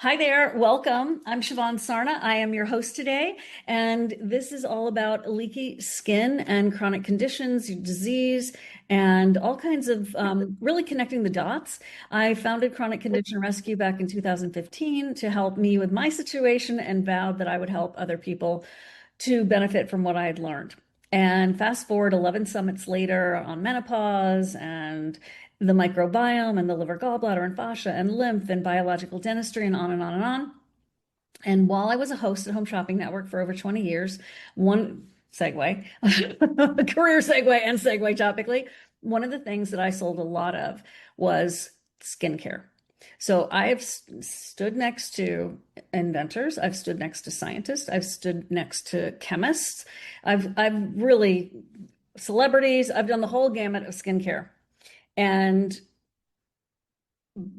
Hi there, welcome. I'm Siobhan Sarna. I am your host today, and this is all about leaky skin and chronic conditions, disease, and all kinds of really connecting the dots. I founded Chronic Condition Rescue back in 2015 to help me with my situation and vowed that I would help other people to benefit from what I had learned. And fast forward 11 summits later on menopause and the microbiome and the liver, gallbladder, and fascia and lymph and biological dentistry and on and on and on. And while I was a host at Home Shopping Network for over 20 years, one segue, career segue and segue topically, one of the things that I sold a lot of was skincare. So I've stood next to inventors, I've stood next to scientists, I've stood next to chemists, I've really celebrities, I've done the whole gamut of skincare. And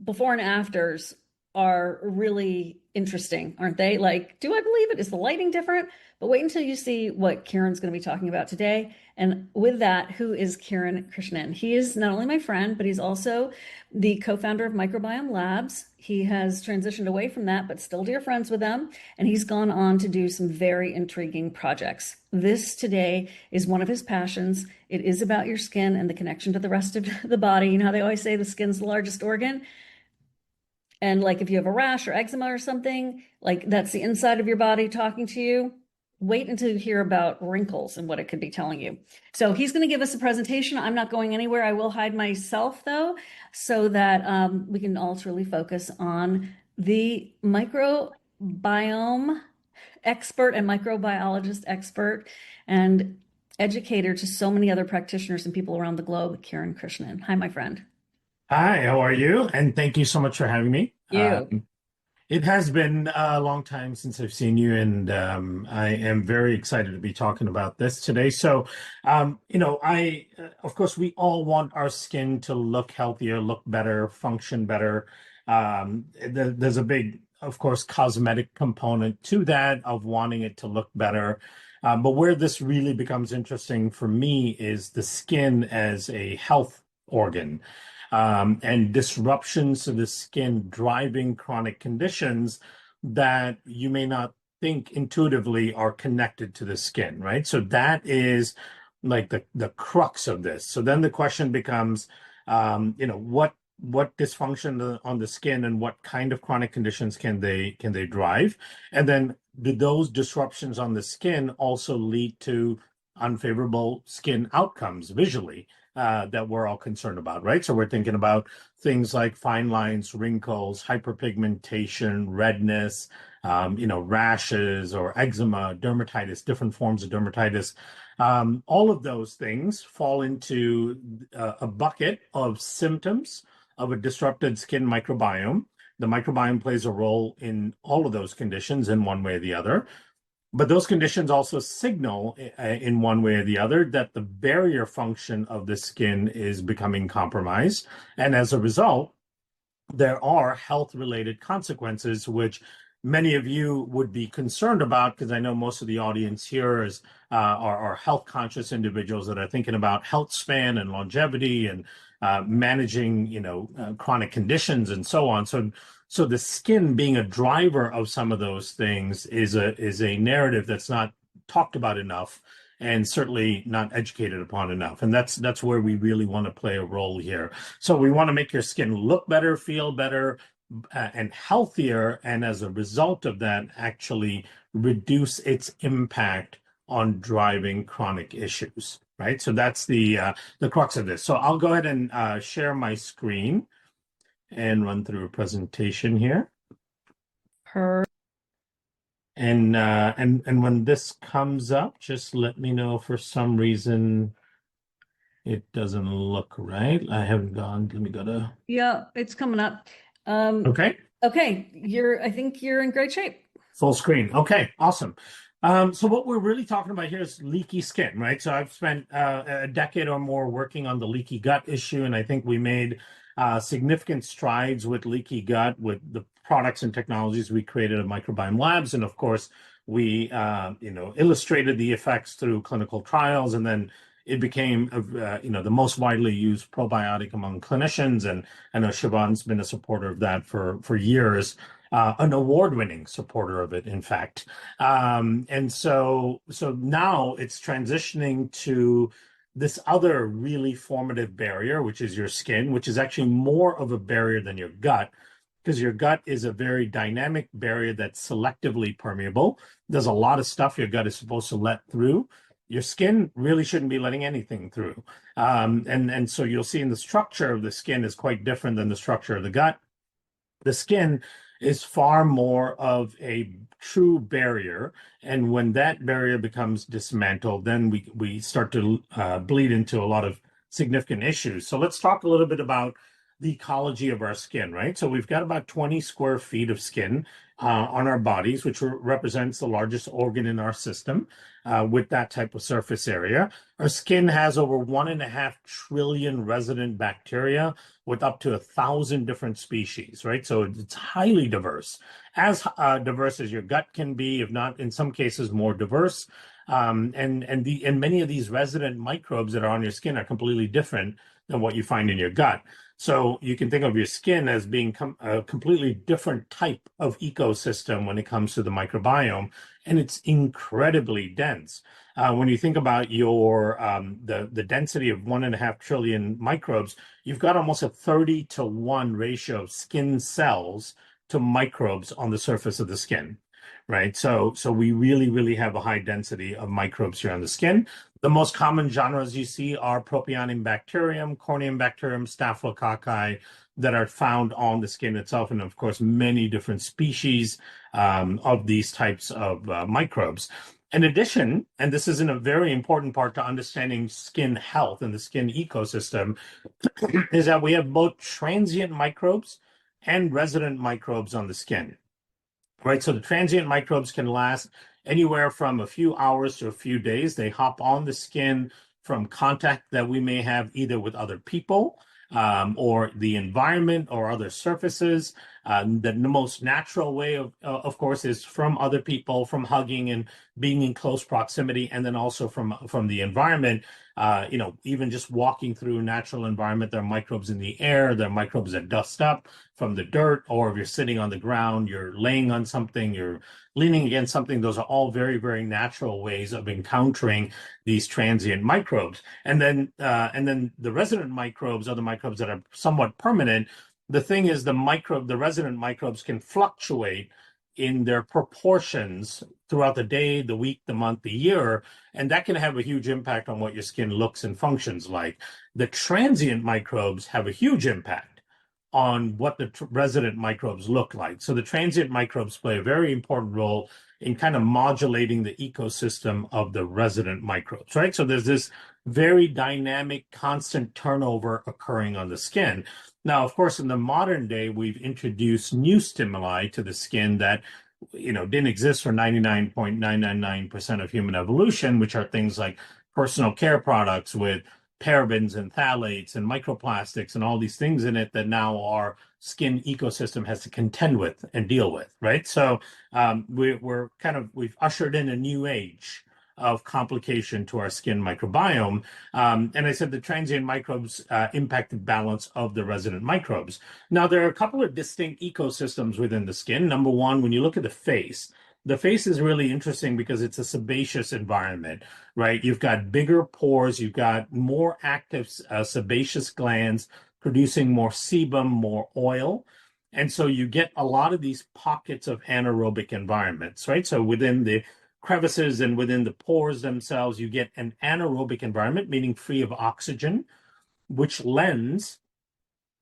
before and afters are really interesting, aren't they? Like, do I believe it? Is the lighting different? But wait until you see what Kiran's going to be talking about today. And with that, who is Kiran Krishnan? He is not only my friend, but he's also the co-founder of Microbiome Labs. He has transitioned away from that, but still dear friends with them. And he's gone on to do some very intriguing projects. This today is one of his passions. It is about your skin and the connection to the rest of the body. You know how they always say the skin's the largest organ? And like if you have a rash or eczema or something, like that's the inside of your body talking to you. Wait until you hear about wrinkles and what it could be telling you. So he's going to give us a presentation. I'm not going anywhere. I will hide myself though, so that we can all truly focus on the microbiome expert and microbiologist expert and educator to so many other practitioners and people around the globe, Kiran Krishnan. Hi, my friend. Hi, how are you? And thank you so much for having me. You. It has been a long time since I've seen you, and I am very excited to be talking about this today. So, of course, we all want our skin to look healthier, look better, function better. There's a big, of course, cosmetic component to that of wanting it to look better. But where this really becomes interesting for me is the skin as a health organ. And disruptions to the skin driving chronic conditions that you may not think intuitively are connected to the skin, right? So that is like the crux of this. So then the question becomes, what dysfunction on the skin and what kind of chronic conditions can they drive? And then do those disruptions on the skin also lead to unfavorable skin outcomes visually? That we're all concerned about, right? So we're thinking about things like fine lines, wrinkles, hyperpigmentation, redness, rashes or eczema, dermatitis, different forms of dermatitis. All of those things fall into a bucket of symptoms of a disrupted skin microbiome. The microbiome plays a role in all of those conditions in one way or the other. But those conditions also signal in one way or the other that the barrier function of the skin is becoming compromised. And as a result, there are health-related consequences, which many of you would be concerned about, because I know most of the audience here are health-conscious individuals that are thinking about health span and longevity and managing, chronic conditions and so on. So the skin being a driver of some of those things is a narrative that's not talked about enough and certainly not educated upon enough. And that's where we really want to play a role here. So we want to make your skin look better, feel better, and healthier, and as a result of that, actually reduce its impact on driving chronic issues, right? So that's the crux of this. So I'll go ahead and share my screen and run through a presentation here. And when this comes up, just let me know if for some reason it doesn't look right. I haven't gone. Let me go to. Yeah, it's coming up. Okay. Okay, I think you're in great shape. Full screen. Okay, awesome. So what we're really talking about here is leaky skin, right? So I've spent a decade or more working on the leaky gut issue, and I think we made significant strides with leaky gut with the products and technologies we created at Microbiome Labs. And of course, we illustrated the effects through clinical trials and then it became the most widely used probiotic among clinicians, and I know Siobhan's been a supporter of that for years, an award-winning supporter of it, in fact. And so now it's transitioning to this other really formative barrier, which is your skin, which is actually more of a barrier than your gut, because your gut is a very dynamic barrier that's selectively permeable. There's a lot of stuff your gut is supposed to let through. Your skin really shouldn't be letting anything through. And so you'll see in the structure of the skin is quite different than the structure of the gut. The skin is far more of a true barrier. And when that barrier becomes dismantled, then we start to bleed into a lot of significant issues. So let's talk a little bit about the ecology of our skin, right? So we've got about 20 square feet of skin on our bodies, which represents the largest organ in our system with that type of surface area. Our skin has over 1.5 trillion resident bacteria with up to 1,000 different species, right? So it's highly diverse, as diverse as your gut can be, if not in some cases more diverse. And many of these resident microbes that are on your skin are completely different than what you find in your gut. So you can think of your skin as being a completely different type of ecosystem when it comes to the microbiome, and it's incredibly dense. When you think about your the density of 1.5 trillion microbes, you've got almost a 30-to-1 ratio of skin cells to microbes on the surface of the skin, right? So we really have a high density of microbes here on the skin. The most common genres you see are Propionibacterium bacterium, Corneum bacterium, Staphylococci, that are found on the skin itself, and of course many different species of these types of microbes. In addition, and this is a very important part to understanding skin health and the skin ecosystem, is that we have both transient microbes and resident microbes on the skin, right? So the transient microbes can last anywhere from a few hours to a few days. They hop on the skin from contact that we may have either with other people or the environment or other surfaces. The most natural way, of course, is from other people, from hugging and being in close proximity, and then also from the environment. Even just walking through a natural environment, there are microbes in the air, there are microbes that dust up from the dirt, or if you're sitting on the ground, you're laying on something, you're leaning against something. Those are all very natural ways of encountering these transient microbes. And then the resident microbes are the microbes that are somewhat permanent. The thing is, the resident microbes can fluctuate in their proportions throughout the day, the week, the month, the year, and that can have a huge impact on what your skin looks and functions like. The transient microbes have a huge impact on what the resident microbes look like. So the transient microbes play a very important role in kind of modulating the ecosystem of the resident microbes, right? So there's this very dynamic, constant turnover occurring on the skin. Now, of course, in the modern day, we've introduced new stimuli to the skin that didn't exist for 99.999% of human evolution, which are things like personal care products with parabens and phthalates and microplastics and all these things in it that now our skin ecosystem has to contend with and deal with, right? So we've ushered in a new age of complication to our skin microbiome. And I said the transient microbes impact the balance of the resident microbes. Now, there are a couple of distinct ecosystems within the skin. Number one, when you look at the face is really interesting because it's a sebaceous environment, right? You've got bigger pores, you've got more active sebaceous glands producing more sebum, more oil. And so you get a lot of these pockets of anaerobic environments, right? So within the crevices and within the pores themselves, you get an anaerobic environment, meaning free of oxygen, which lends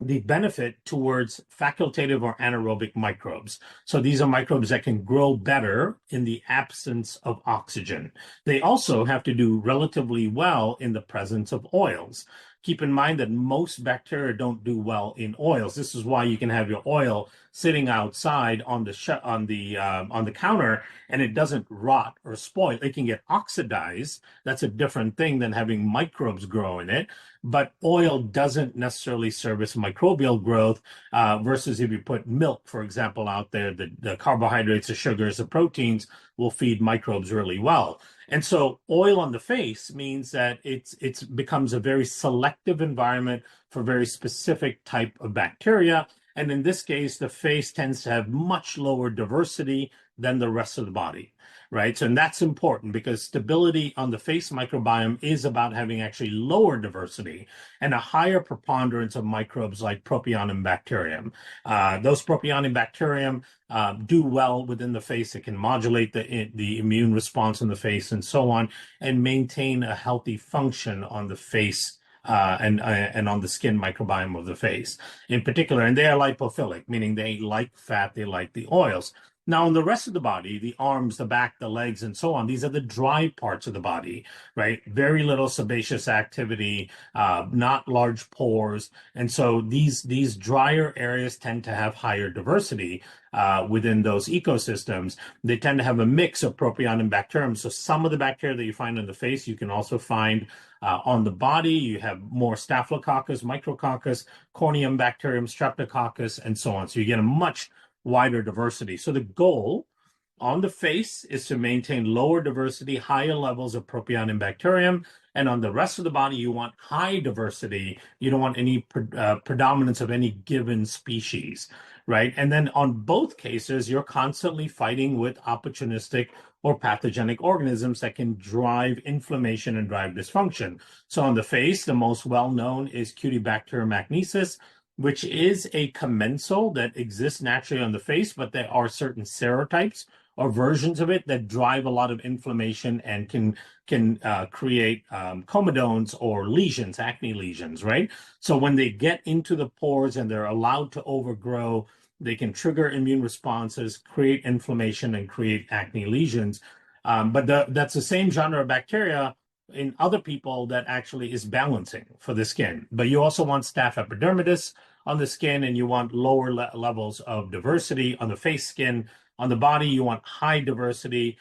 the benefit towards facultative or anaerobic microbes. So these are microbes that can grow better in the absence of oxygen. They also have to do relatively well in the presence of oils. Keep in mind that most bacteria don't do well in oils. This is why you can have your oil sitting outside on the counter and it doesn't rot or spoil. It can get oxidized. That's a different thing than having microbes grow in it. but oil doesn't necessarily service microbial growth versus if you put milk, for example, out there, the carbohydrates, the sugars, the proteins will feed microbes really well. And so oil on the face means that it's becomes a very selective environment for very specific type of bacteria. And in this case, the face tends to have much lower diversity than the rest of the body, right? So, and that's important because stability on the face microbiome is about having actually lower diversity and a higher preponderance of microbes like Propionum bacterium. Those Propionum bacterium do well within the face. It can modulate the immune response in the face and so on, and maintain a healthy function on the face and on the skin microbiome of the face in particular. And they are lipophilic, meaning they like fat, they like the oils. Now, in the rest of the body, the arms, the back, the legs, and so on, these are the dry parts of the body, right? Very little sebaceous activity, not large pores. And so these drier areas tend to have higher diversity within those ecosystems. They tend to have a mix of Propionum bacterium. So some of the bacteria that you find on the face, you can also find on the body. You have more Staphylococcus, Micrococcus, Corneum bacterium, Streptococcus, and so on. So you get a much wider diversity. So the goal on the face is to maintain lower diversity, higher levels of Propionum bacterium. And on the rest of the body, you want high diversity. You don't want any predominance of any given species, right? And then on both cases, you're constantly fighting with opportunistic or pathogenic organisms that can drive inflammation and drive dysfunction. So on the face, the most well-known is Cutibacterium acnesis, which is a commensal that exists naturally on the face, but there are certain serotypes or versions of it that drive a lot of inflammation and can create comedones or lesions, acne lesions, right? So when they get into the pores and they're allowed to overgrow, they can trigger immune responses, create inflammation, and create acne lesions. But that's the same genre of bacteria in other people that actually is balancing for the skin. But you also want Staph epidermidis on the skin, and you want lower levels of diversity on the face skin. On the body, you want high diversity.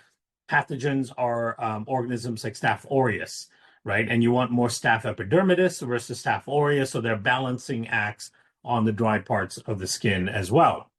Pathogens are organisms like Staph aureus, right? And you want more Staph epidermidis versus Staph aureus, so they're balancing acts on the dry parts of the skin as well.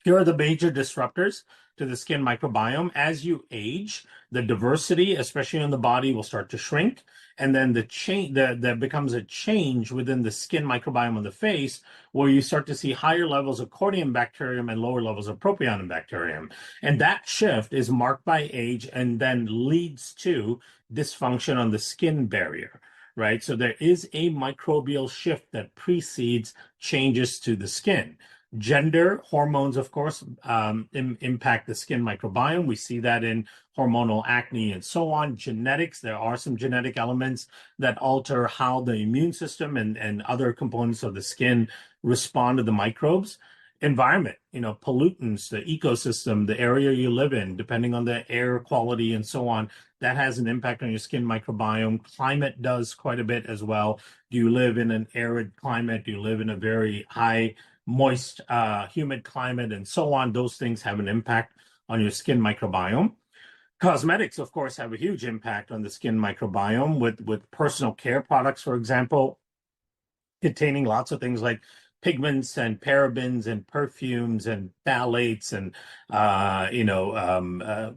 Here are the major disruptors to the skin microbiome. As you age, the diversity, especially on the body, will start to shrink. And then there becomes a change within the skin microbiome on the face, where you start to see higher levels of Corneum bacterium and lower levels of Propionum bacterium. And that shift is marked by age and then leads to dysfunction on the skin barrier, right? So there is a microbial shift that precedes changes to the skin. Gender, hormones, of course, impact the skin microbiome. We see that in hormonal acne and so on. Genetics, there are some genetic elements that alter how the immune system and other components of the skin respond to the microbes. Environment, pollutants, the ecosystem, the area you live in, depending on the air quality and so on, that has an impact on your skin microbiome. Climate does quite a bit as well. Do you live in an arid climate? Do you live in a very high moist, humid climate, and so on? Those things have an impact on your skin microbiome. Cosmetics, of course, have a huge impact on the skin microbiome with personal care products, for example, containing lots of things like pigments and parabens and perfumes and phthalates and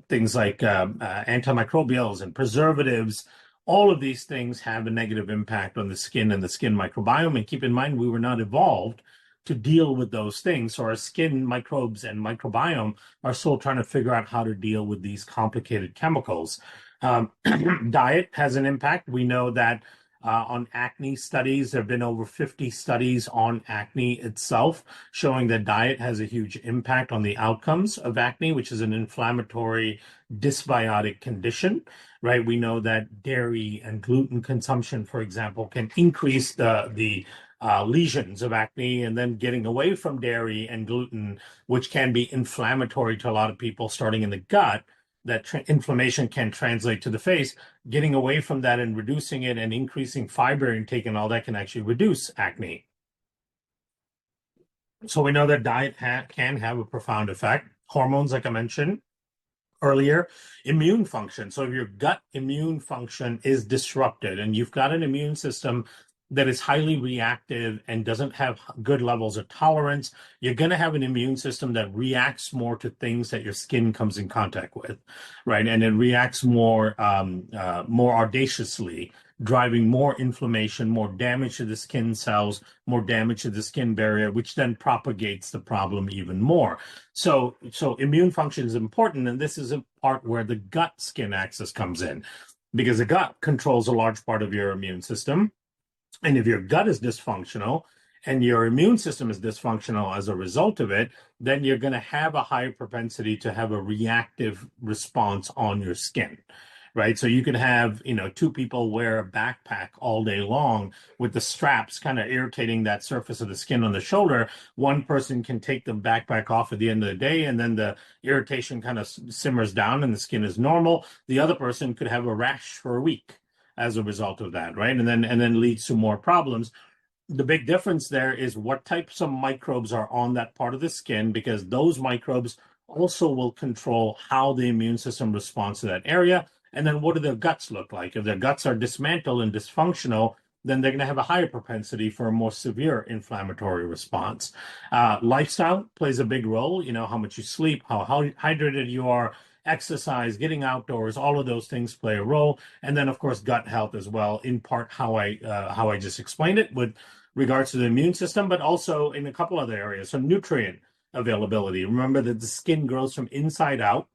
things like antimicrobials and preservatives. All of these things have a negative impact on the skin and the skin microbiome. And keep in mind, we were not evolved to deal with those things. So our skin microbes and microbiome are still trying to figure out how to deal with these complicated chemicals. Diet has an impact. We know that on acne studies, there have been over 50 studies on acne itself, showing that diet has a huge impact on the outcomes of acne, which is an inflammatory dysbiotic condition, right? We know that dairy and gluten consumption, for example, can increase the lesions of acne, and then getting away from dairy and gluten, which can be inflammatory to a lot of people, starting in the gut, that inflammation can translate to the face. Getting away from that and reducing it and increasing fiber intake and all that can actually reduce acne. So we know that diet can have a profound effect. Hormones, like I mentioned earlier, immune function. So if your gut immune function is disrupted and you've got an immune system that is highly reactive and doesn't have good levels of tolerance, you're going to have an immune system that reacts more to things that your skin comes in contact with, right? And it reacts more audaciously, driving more inflammation, more damage to the skin cells, more damage to the skin barrier, which then propagates the problem even more. So immune function is important, and this is a part where the gut-skin axis comes in, because the gut controls a large part of your immune system. And if your gut is dysfunctional and your immune system is dysfunctional as a result of it, then you're going to have a higher propensity to have a reactive response on your skin, right? So you can have, two people wear a backpack all day long with the straps kind of irritating that surface of the skin on the shoulder. One person can take the backpack off at the end of the day, and then the irritation kind of simmers down and the skin is normal. The other person could have a rash for a week as a result of that, right? And then leads to more problems. The big difference there is what types of microbes are on that part of the skin, because those microbes also will control how the immune system responds to that area. And then what do their guts look like? If their guts are dismantled and dysfunctional, then they're going to have a higher propensity for a more severe inflammatory response. Lifestyle plays a big role, how much you sleep, how hydrated you are, exercise, getting outdoors, all of those things play a role. And then, of course, gut health as well, in part how I just explained it with regards to the immune system, but also in a couple other areas. So nutrient availability. Remember that the skin grows from inside out.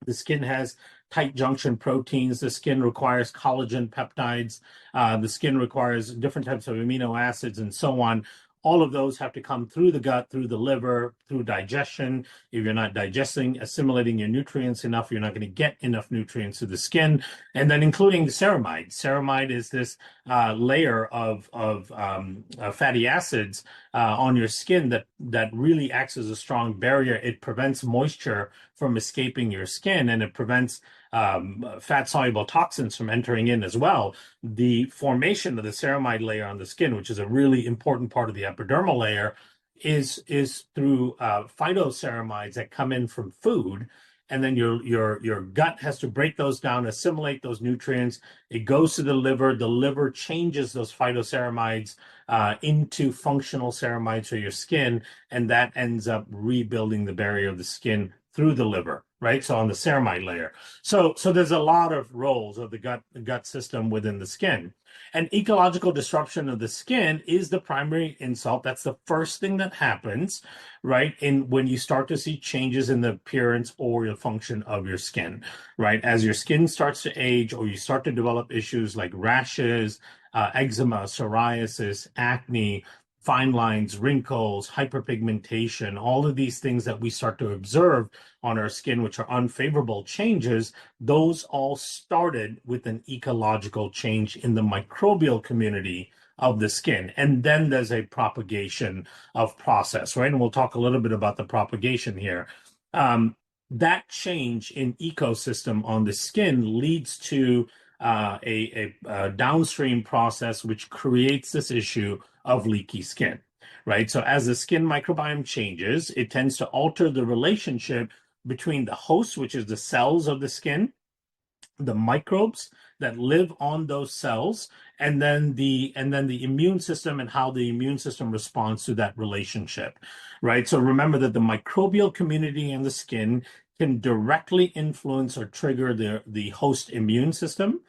The skin has tight junction proteins. The skin requires collagen peptides. The skin requires different types of amino acids and so on. All of those have to come through the gut, through the liver, through digestion. If you're not assimilating your nutrients enough, you're not going to get enough nutrients to the skin. And then including the ceramide. Ceramide is this layer of fatty acids on your skin that really acts as a strong barrier. It prevents moisture from escaping your skin, and it prevents fat-soluble toxins from entering in as well. The formation of the ceramide layer on the skin, which is a really important part of the epidermal layer, is through phytoceramides that come in from food. And then your gut has to break those down, assimilate those nutrients. It goes to the liver. The liver changes those phytoceramides into functional ceramides for your skin, and that ends up rebuilding the barrier of the skin through the liver, right? So on the ceramide layer. So there's a lot of roles of the gut system within the skin. And ecological disruption of the skin is the primary insult. That's the first thing that happens, right? When you start to see changes in the appearance or the function of your skin, right? As your skin starts to age, or you start to develop issues like rashes, eczema, psoriasis, acne, fine lines, wrinkles, hyperpigmentation, all of these things that we start to observe on our skin, which are unfavorable changes, those all started with an ecological change in the microbial community of the skin. And then there's a propagation of process, right? And we'll talk a little bit about the propagation here. That change in ecosystem on the skin leads to a downstream process which creates this issue of leaky skin, right? So as the skin microbiome changes, it tends to alter the relationship between the host, which is the cells of the skin, the microbes that live on those cells, and then the immune system and how the immune system responds to that relationship, right? So remember that the microbial community in the skin can directly influence or trigger the host immune system,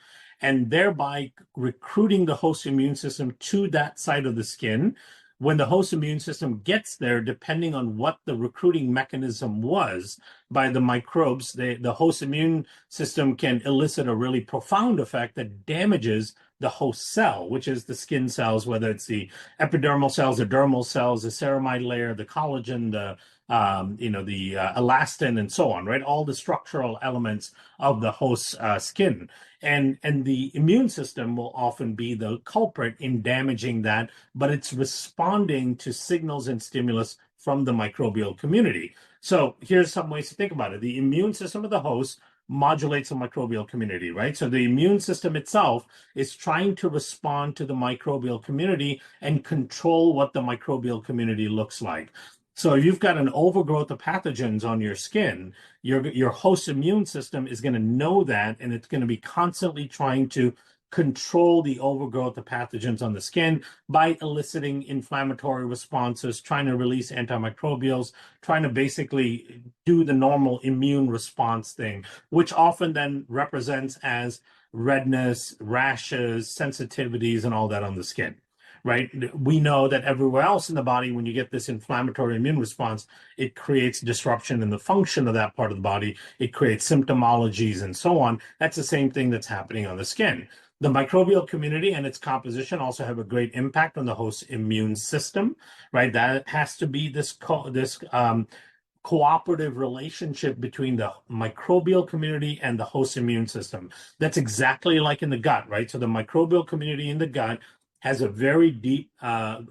and thereby recruiting the host immune system to that side of the skin. When the host immune system gets there, depending on what the recruiting mechanism was by the microbes, the host immune system can elicit a really profound effect that damages the host cell, which is the skin cells, whether it's the epidermal cells, the dermal cells, the ceramide layer, the collagen, the elastin, and so on, right? All the structural elements of the host skin. And the immune system will often be the culprit in damaging that, but it's responding to signals and stimulus from the microbial community. So here's some ways to think about it. The immune system of the host modulates the microbial community, right? So the immune system itself is trying to respond to the microbial community and control what the microbial community looks like. So if you've got an overgrowth of pathogens on your skin, your host immune system is going to know that, and it's going to be constantly trying to control the overgrowth of pathogens on the skin by eliciting inflammatory responses, trying to release antimicrobials, trying to basically do the normal immune response thing, which often then represents as redness, rashes, sensitivities, and all that on the skin. Right? We know that everywhere else in the body, when you get this inflammatory immune response, it creates disruption in the function of that part of the body. It creates symptomologies and so on. That's the same thing that's happening on the skin. The microbial community and its composition also have a great impact on the host's immune system, right? That has to be this cooperative relationship between the microbial community and the host immune system. That's exactly like in the gut, right? So the microbial community in the gut has a very deep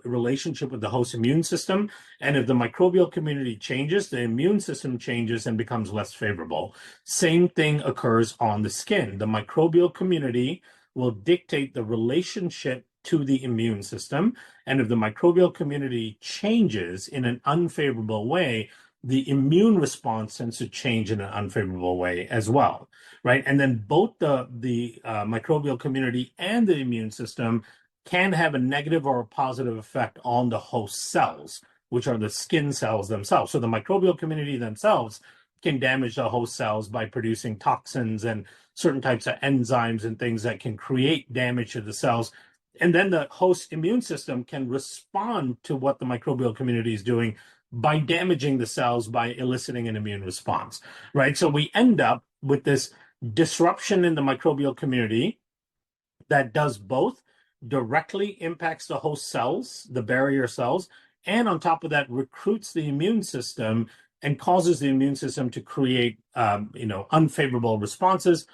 relationship with the host immune system. And if the microbial community changes, the immune system changes and becomes less favorable. Same thing occurs on the skin. The microbial community will dictate the relationship to the immune system. And if the microbial community changes in an unfavorable way, the immune response tends to change in an unfavorable way as well, right? And then both the microbial community and the immune system can have a negative or a positive effect on the host cells, which are the skin cells themselves. So the microbial community themselves can damage the host cells by producing toxins and certain types of enzymes and things that can create damage to the cells. And then the host immune system can respond to what the microbial community is doing by damaging the cells by eliciting an immune response, right? So we end up with this disruption in the microbial community that does both directly impacts the host cells, the barrier cells, and on top of that recruits the immune system and causes the immune system to create, unfavorable responses.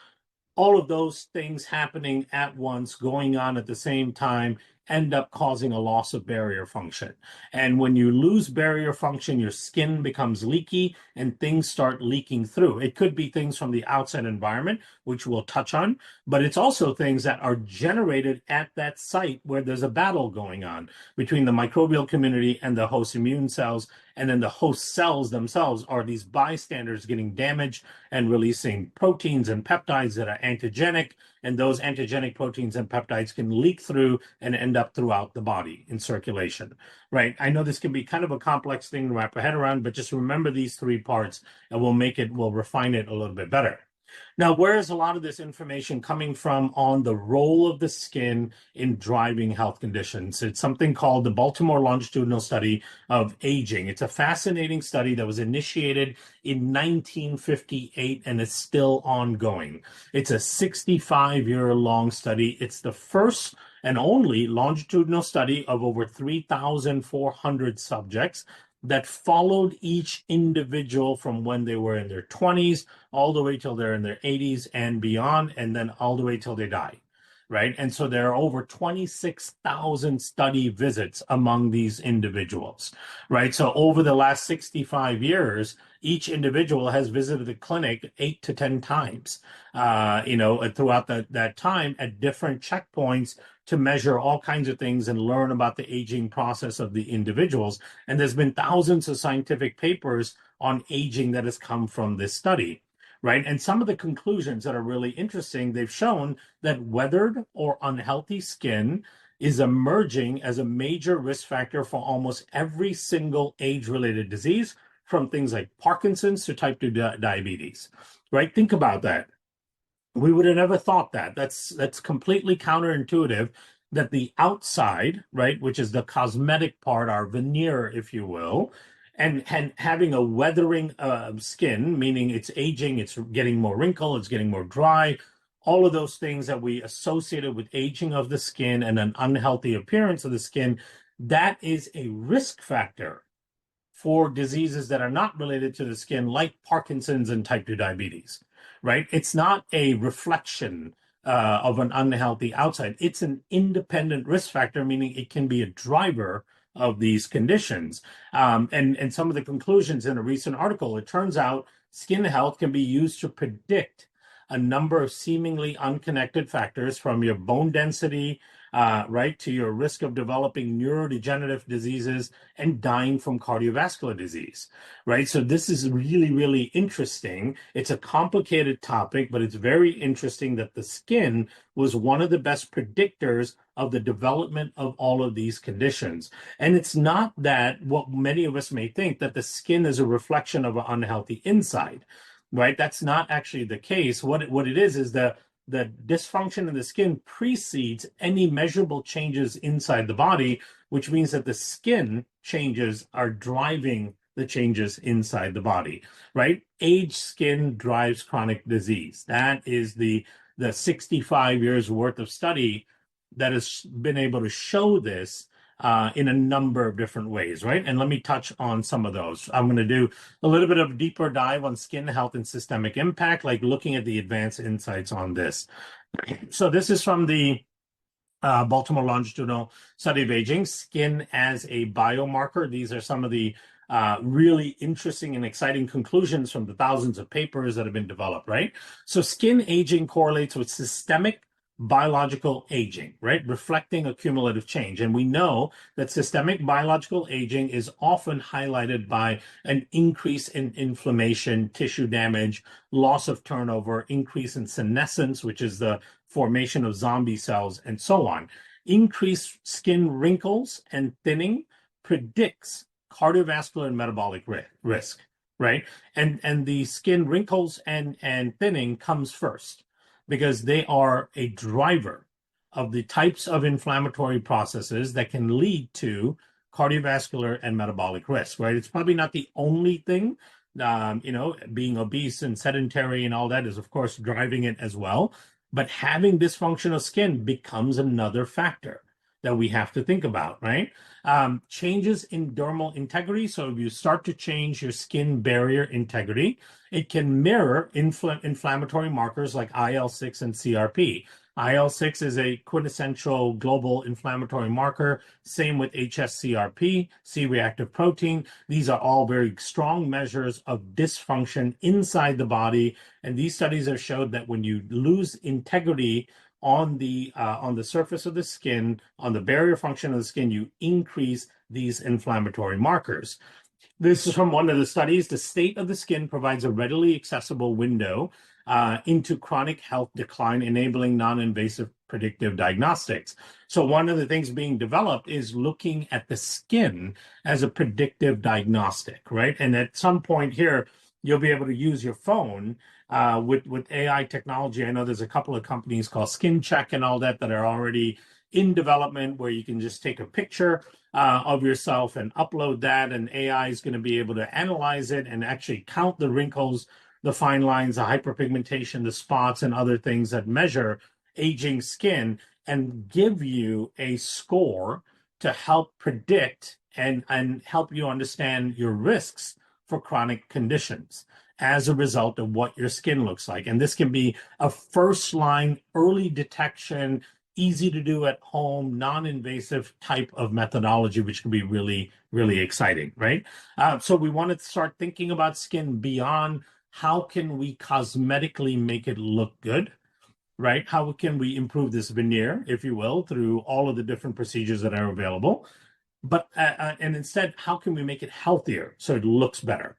All of those things happening at once, going on at the same time, end up causing a loss of barrier function. And when you lose barrier function, your skin becomes leaky and things start leaking through. It could be things from the outside environment, which we'll touch on, but it's also things that are generated at that site where there's a battle going on between the microbial community and the host immune cells. And then the host cells themselves are these bystanders getting damaged and releasing proteins and peptides that are antigenic. And those antigenic proteins and peptides can leak through and end up throughout the body in circulation, right? I know this can be kind of a complex thing to wrap a head around, but just remember these three parts and we'll refine it a little bit better. Now, where is a lot of this information coming from on the role of the skin in driving health conditions? It's something called the Baltimore Longitudinal Study of Aging. It's a fascinating study that was initiated in 1958 and is still ongoing. It's a 65-year-long study. It's the first and only longitudinal study of over 3,400 subjects that followed each individual from when they were in their 20s all the way till they're in their 80s and beyond, and then all the way till they die, right? And so there are over 26,000 study visits among these individuals, right? So over the last 65 years, each individual has visited the clinic 8 to 10 times, throughout that time at different checkpoints to measure all kinds of things and learn about the aging process of the individuals. And there's been thousands of scientific papers on aging that has come from this study, right? And some of the conclusions that are really interesting, they've shown that weathered or unhealthy skin is emerging as a major risk factor for almost every single age-related disease, from things like Parkinson's to type 2 diabetes, right? Think about that. We would have never thought that. That's completely counterintuitive, that the outside, right, which is the cosmetic part, our veneer, if you will, and having a weathering skin, meaning it's aging, it's getting more wrinkle, it's getting more dry, all of those things that we associated with aging of the skin and an unhealthy appearance of the skin, that is a risk factor for diseases that are not related to the skin, like Parkinson's and type 2 diabetes, right? It's not a reflection of an unhealthy outside. It's an independent risk factor, meaning it can be a driver of these conditions. And some of the conclusions in a recent article, it turns out skin health can be used to predict a number of seemingly unconnected factors, from your bone density right, to your risk of developing neurodegenerative diseases and dying from cardiovascular disease, right? So this is really, really interesting. It's a complicated topic, but it's very interesting that the skin was one of the best predictors of the development of all of these conditions. And it's not that what many of us may think, that the skin is a reflection of an unhealthy inside, right? That's not actually the case. What it is the dysfunction in the skin precedes any measurable changes inside the body, which means that the skin changes are driving the changes inside the body, right? Aged skin drives chronic disease. That is the 65 years worth of study that has been able to show this in a number of different ways, right? And let me touch on some of those. I'm going to do a little bit of deeper dive on skin health and systemic impact, like looking at the advanced insights on this. So this is from the Baltimore Longitudinal Study of Aging, Skin as a Biomarker. These are some of the really interesting and exciting conclusions from the thousands of papers that have been developed, right? So skin aging correlates with systemic biological aging, right? Reflecting a cumulative change. And we know that systemic biological aging is often highlighted by an increase in inflammation, tissue damage, loss of turnover, increase in senescence, which is the formation of zombie cells, and so on. Increased skin wrinkles and thinning predicts cardiovascular and metabolic risk, right? And the skin wrinkles and thinning comes first, because they are a driver of the types of inflammatory processes that can lead to cardiovascular and metabolic risk, right? It's probably not the only thing. Being obese and sedentary and all that is, of course, driving it as well. But having dysfunctional skin becomes another factor that we have to think about, right? Changes in dermal integrity. So if you start to change your skin barrier integrity, it can mirror inflammatory markers like IL-6 and CRP. IL-6 is a quintessential global inflammatory marker. Same with HSCRP, C-reactive protein. These are all very strong measures of dysfunction inside the body. And these studies have showed that when you lose integrity on the surface of the skin, on the barrier function of the skin, you increase these inflammatory markers. This is from one of the studies. The state of the skin provides a readily accessible window into chronic health decline, enabling non-invasive predictive diagnostics. So one of the things being developed is looking at the skin as a predictive diagnostic, right? And at some point here, you'll be able to use your phone with AI technology. I know there's a couple of companies called Skin Check and all that are already in development, where you can just take a picture of yourself and upload that, and AI is going to be able to analyze it and actually count the wrinkles, the fine lines, the hyperpigmentation, the spots, and other things that measure aging skin, and give you a score to help predict and help you understand your risks for chronic conditions as a result of what your skin looks like. And this can be a first line, early detection, easy to do at home, non-invasive type of methodology, which can be really, really exciting, right? So we want to start thinking about skin beyond how can we cosmetically make it look good, right? How can we improve this veneer, if you will, through all of the different procedures that are available? But and instead, how can we make it healthier so it looks better,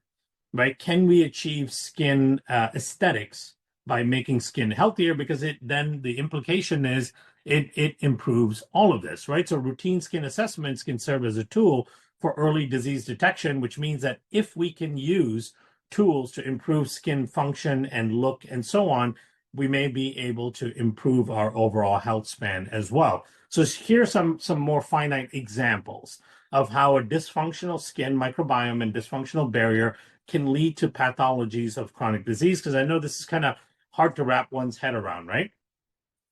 right? Can we achieve skin aesthetics by making skin healthier? Because then the implication is it improves all of this, right? So routine skin assessments can serve as a tool for early disease detection, which means that if we can use tools to improve skin function and look and so on, we may be able to improve our overall health span as well. So here's some more finite examples of how a dysfunctional skin microbiome and dysfunctional barrier can lead to pathologies of chronic disease, because I know this is kind of hard to wrap one's head around, right?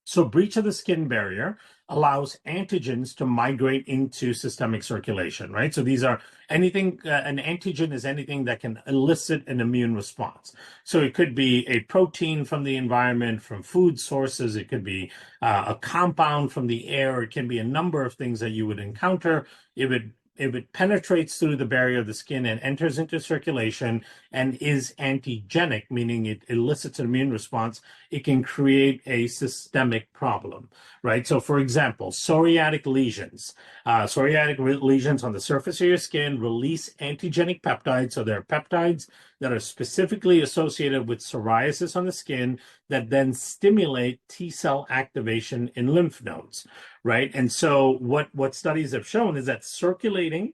So breach of the skin barrier allows antigens to migrate into systemic circulation, right? So these are anything, an antigen is anything that can elicit an immune response. So it could be a protein from the environment, from food sources. It could be a compound from the air. It can be a number of things that you would encounter. It would if it penetrates through the barrier of the skin and enters into circulation and is antigenic, meaning it elicits an immune response, it can create a systemic problem, right? So, for example, psoriatic lesions. Psoriatic lesions on the surface of your skin release antigenic peptides. So there are peptides that are specifically associated with psoriasis on the skin that then stimulate T cell activation in lymph nodes, right? And so what studies have shown is that circulating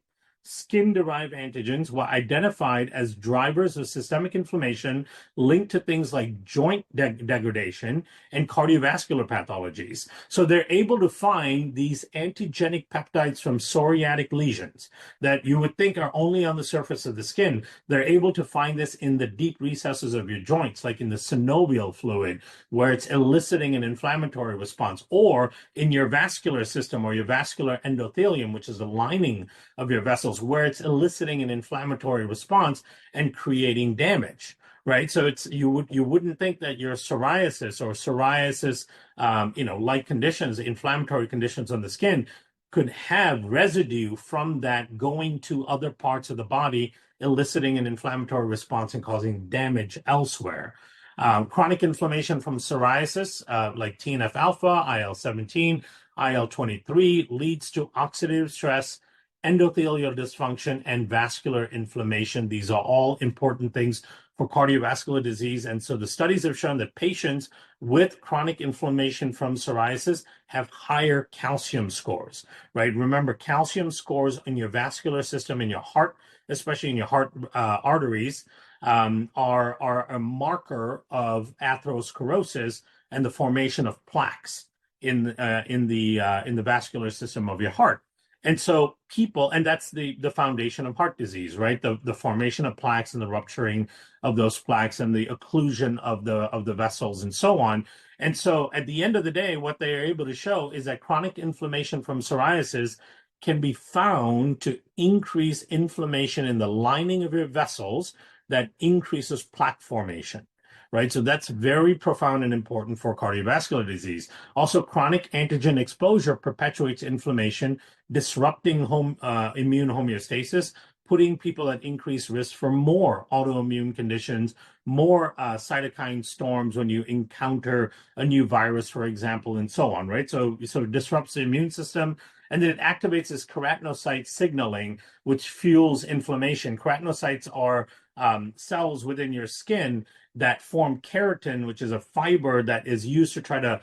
skin-derived antigens were identified as drivers of systemic inflammation linked to things like joint degradation and cardiovascular pathologies. So they're able to find these antigenic peptides from psoriatic lesions that you would think are only on the surface of the skin. They're able to find this in the deep recesses of your joints, like in the synovial fluid, where it's eliciting an inflammatory response, or in your vascular system or your vascular endothelium, which is the lining of your vessels, where it's eliciting an inflammatory response and creating damage, right? So you wouldn't think that your psoriasis or like conditions, inflammatory conditions on the skin, could have residue from that going to other parts of the body, eliciting an inflammatory response and causing damage elsewhere. Chronic inflammation from psoriasis, like TNF alpha, IL-17, IL-23, leads to oxidative stress, endothelial dysfunction, and vascular inflammation. These are all important things for cardiovascular disease. And so the studies have shown that patients with chronic inflammation from psoriasis have higher calcium scores, right? Remember, calcium scores in your vascular system, in your heart, especially in your heart arteries, are a marker of atherosclerosis and the formation of plaques in the vascular system of your heart. And so and that's the foundation of heart disease, right? The formation of plaques and the rupturing of those plaques and the occlusion of the vessels and so on. And so at the end of the day, what they are able to show is that chronic inflammation from psoriasis can be found to increase inflammation in the lining of your vessels that increases plaque formation. Right. So that's very profound and important for cardiovascular disease. Also, chronic antigen exposure perpetuates inflammation, disrupting immune homeostasis, putting people at increased risk for more autoimmune conditions, more cytokine storms when you encounter a new virus, for example, and so on. Right. So it disrupts the immune system. And then it activates this keratinocyte signaling, which fuels inflammation. Keratinocytes are cells within your skin that form keratin, which is a fiber that is used to try to,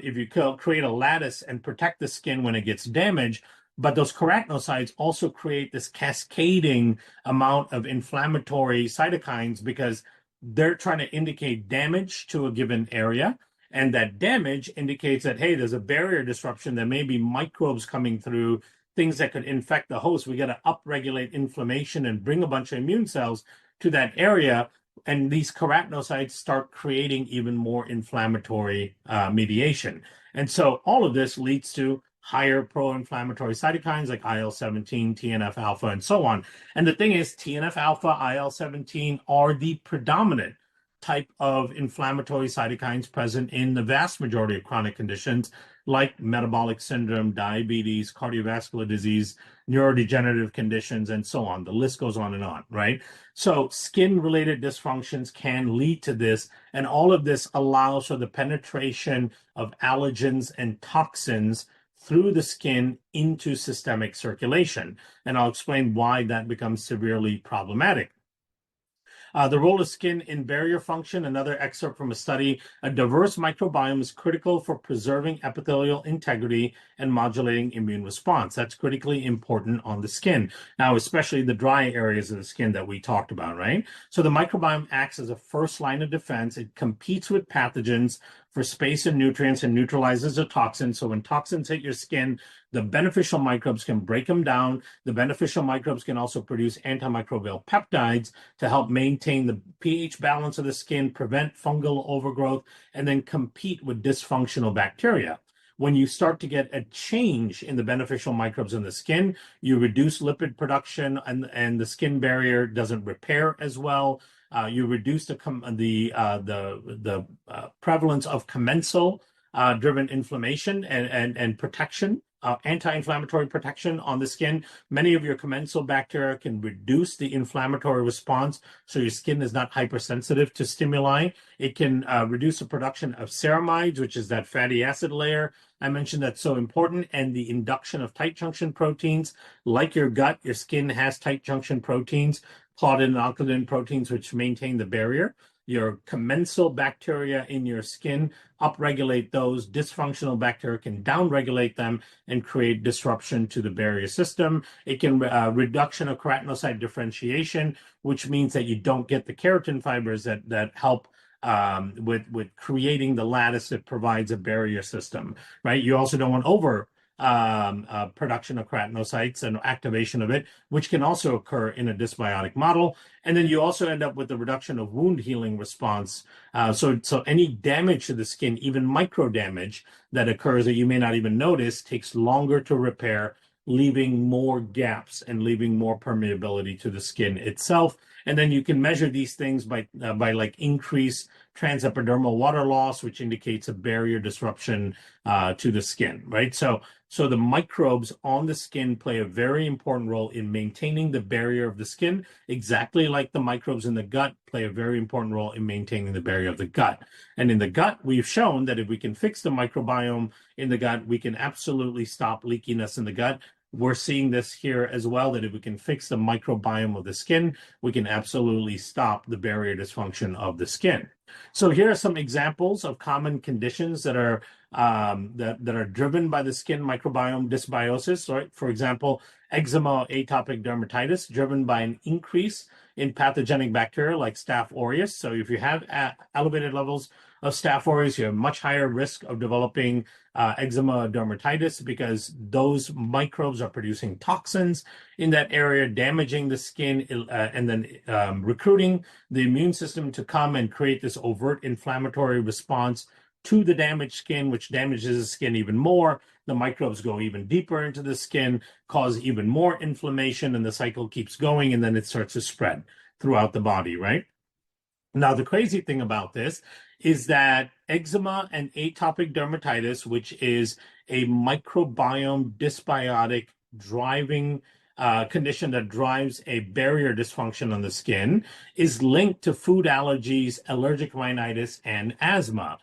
if you create a lattice and protect the skin when it gets damaged. But those keratinocytes also create this cascading amount of inflammatory cytokines because they're trying to indicate damage to a given area. And that damage indicates that, hey, there's a barrier disruption. There may be microbes coming through, things that could infect the host. We got to upregulate inflammation and bring a bunch of immune cells to that area. And these keratinocytes start creating even more inflammatory mediation. And so all of this leads to higher pro-inflammatory cytokines like IL-17, TNF alpha, and so on. And the thing is, TNF alpha, IL-17 are the predominant type of inflammatory cytokines present in the vast majority of chronic conditions like metabolic syndrome, diabetes, cardiovascular disease, neurodegenerative conditions, and so on. The list goes on and on, right? So skin-related dysfunctions can lead to this, and all of this allows for the penetration of allergens and toxins through the skin into systemic circulation. And I'll explain why that becomes severely problematic. The role of skin in barrier function, another excerpt from a study, a diverse microbiome is critical for preserving epithelial integrity and modulating immune response. That's critically important on the skin. Now, especially the dry areas of the skin that we talked about, right? So the microbiome acts as a first line of defense. It competes with pathogens for space and nutrients and neutralizes the toxins. So when toxins hit your skin, the beneficial microbes can break them down. The beneficial microbes can also produce antimicrobial peptides to help maintain the pH balance of the skin, prevent fungal overgrowth, and then compete with dysfunctional bacteria. When you start to get a change in the beneficial microbes in the skin, you reduce lipid production and the skin barrier doesn't repair as well. You reduce the prevalence of commensal driven inflammation and protection anti-inflammatory protection on the skin. Many of your commensal bacteria can reduce the inflammatory response, so your skin is not hypersensitive to stimuli. It can reduce the production of ceramides, which is that fatty acid layer I mentioned that's so important, and the induction of tight junction proteins. Like your gut, your skin has tight junction proteins, claudin and oncludin proteins, which maintain the barrier. Your commensal bacteria in your skin upregulate those. Dysfunctional bacteria can downregulate them and create disruption to the barrier system. It can reduction of keratinocyte differentiation, which means that you don't get the keratin fibers that help with creating the lattice that provides a barrier system, right? You also don't want over production of keratinocytes and activation of it, which can also occur in a dysbiotic model. And then you also end up with the reduction of wound healing response. So any damage to the skin, even micro damage that occurs that you may not even notice, takes longer to repair, leaving more gaps and leaving more permeability to the skin itself. And then you can measure these things by like increased transepidermal water loss, which indicates a barrier disruption to the skin, right? So the microbes on the skin play a very important role in maintaining the barrier of the skin, exactly like the microbes in the gut play a very important role in maintaining the barrier of the gut. And in the gut, we've shown that if we can fix the microbiome in the gut, we can absolutely stop leakiness in the gut. We're seeing this here as well, that if we can fix the microbiome of the skin, we can absolutely stop the barrier dysfunction of the skin. So here are some examples of common conditions that are driven by the skin microbiome dysbiosis, right? For example, eczema or atopic dermatitis, driven by an increase in pathogenic bacteria like Staph aureus. So if you have elevated levels of Staph aureus, you have much higher risk of developing eczema or dermatitis, because those microbes are producing toxins in that area, damaging the skin, and then recruiting the immune system to come and create this overt inflammatory response to the damaged skin, which damages the skin even more. The microbes go even deeper into the skin, cause even more inflammation, and the cycle keeps going, and then it starts to spread throughout the body, right? Now, the crazy thing about this is that eczema and atopic dermatitis, which is a microbiome dysbiotic driving condition that drives a barrier dysfunction on the skin, is linked to food allergies, allergic rhinitis, and asthma.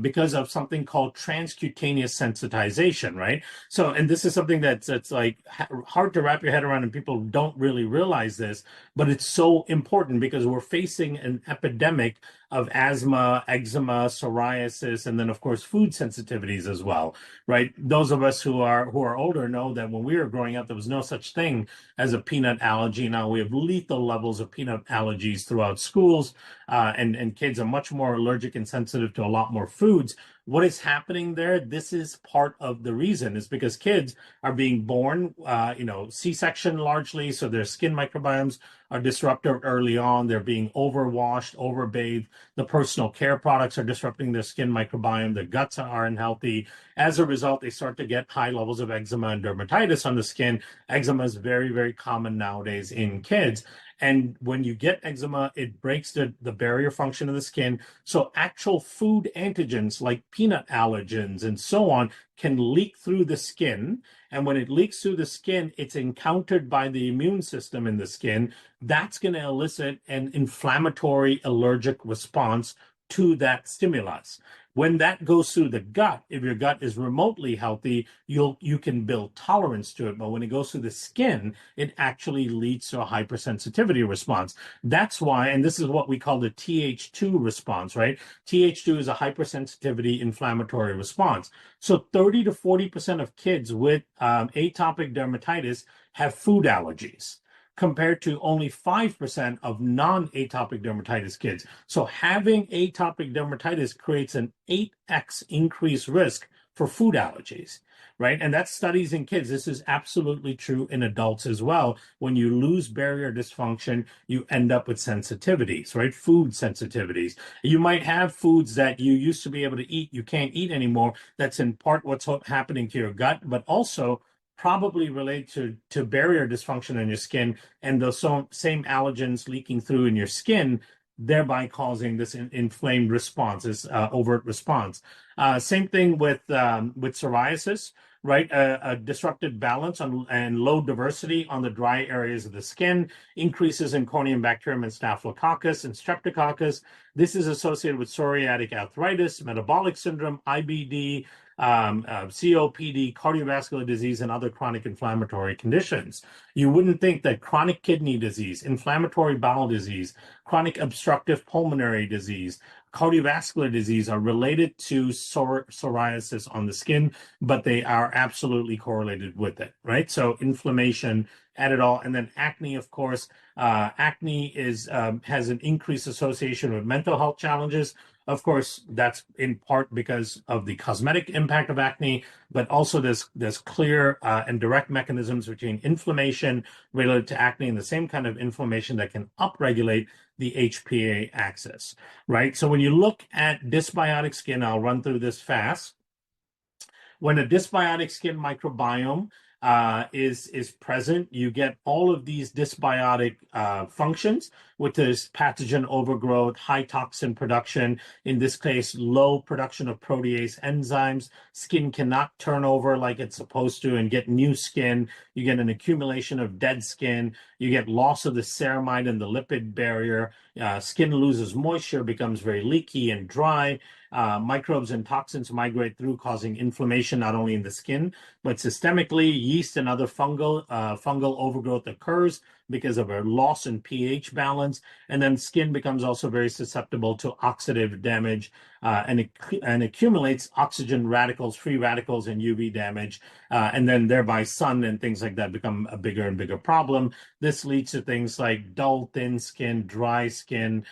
Because of something called transcutaneous sensitization, right? So, and this is something that's like hard to wrap your head around, and people don't really realize this, but it's so important because we're facing an epidemic of asthma, eczema, psoriasis, and then of course food sensitivities as well, right? Those of us who are older know that when we were growing up, there was no such thing as a peanut allergy. Now we have lethal levels of peanut allergies throughout schools, and kids are much more allergic and sensitive to a lot more foods. What is happening there? This is part of the reason, is because kids are being born, C-section largely, so their skin microbiomes are disrupted early on. They're being overwashed, overbathed. The personal care products are disrupting their skin microbiome. Their guts are unhealthy. As a result, they start to get high levels of eczema and dermatitis on the skin. Eczema is very, very common nowadays in kids. And when you get eczema, it breaks the barrier function of the skin. So actual food antigens like peanut allergens and so on can leak through the skin. And when it leaks through the skin, it's encountered by the immune system in the skin. That's going to elicit an inflammatory allergic response to that stimulus. When that goes through the gut, if your gut is remotely healthy, you can build tolerance to it. But when it goes through the skin, it actually leads to a hypersensitivity response. That's why, and this is what we call the Th2 response, right? Th2 is a hypersensitivity inflammatory response. So 30 to 40% of kids with atopic dermatitis have food allergies, compared to only 5% of non-atopic dermatitis kids. So having atopic dermatitis creates an 8x increased risk for food allergies, right? And that's studies in kids. This is absolutely true in adults as well. When you lose barrier dysfunction, you end up with sensitivities, right? Food sensitivities. You might have foods that you used to be able to eat, you can't eat anymore. That's in part what's happening to your gut, but also probably related to barrier dysfunction in your skin and those same allergens leaking through in your skin, thereby causing this inflamed response, this overt response. Same thing with psoriasis, right? A disrupted balance and low diversity on the dry areas of the skin, increases in Conium bacterium and Staphylococcus and Streptococcus. This is associated with psoriatic arthritis, metabolic syndrome, IBD, COPD, cardiovascular disease, and other chronic inflammatory conditions. You wouldn't think that chronic kidney disease, inflammatory bowel disease, chronic obstructive pulmonary disease, cardiovascular disease are related to psoriasis on the skin, but they are absolutely correlated with it, right? So inflammation at it all. And then acne, of course, acne has an increased association with mental health challenges. Of course, that's in part because of the cosmetic impact of acne, but also there's clear and direct mechanisms between inflammation related to acne and the same kind of inflammation that can upregulate the HPA axis, right? So when you look at dysbiotic skin, I'll run through this fast. When a dysbiotic skin microbiome is present, you get all of these dysbiotic functions, which is pathogen overgrowth, high toxin production, in this case, low production of protease enzymes. Skin cannot turn over like it's supposed to and get new skin. You get an accumulation of dead skin. You get loss of the ceramide and the lipid barrier. Skin loses moisture, becomes very leaky and dry. Microbes and toxins migrate through, causing inflammation not only in the skin, but systemically. Yeast and other fungal overgrowth occurs because of a loss in pH balance. And then skin becomes also very susceptible to oxidative damage and accumulates oxygen radicals, free radicals, and UV damage. And then thereby sun and things like that become a bigger and bigger problem. This leads to things like dull, thin skin, dry skin,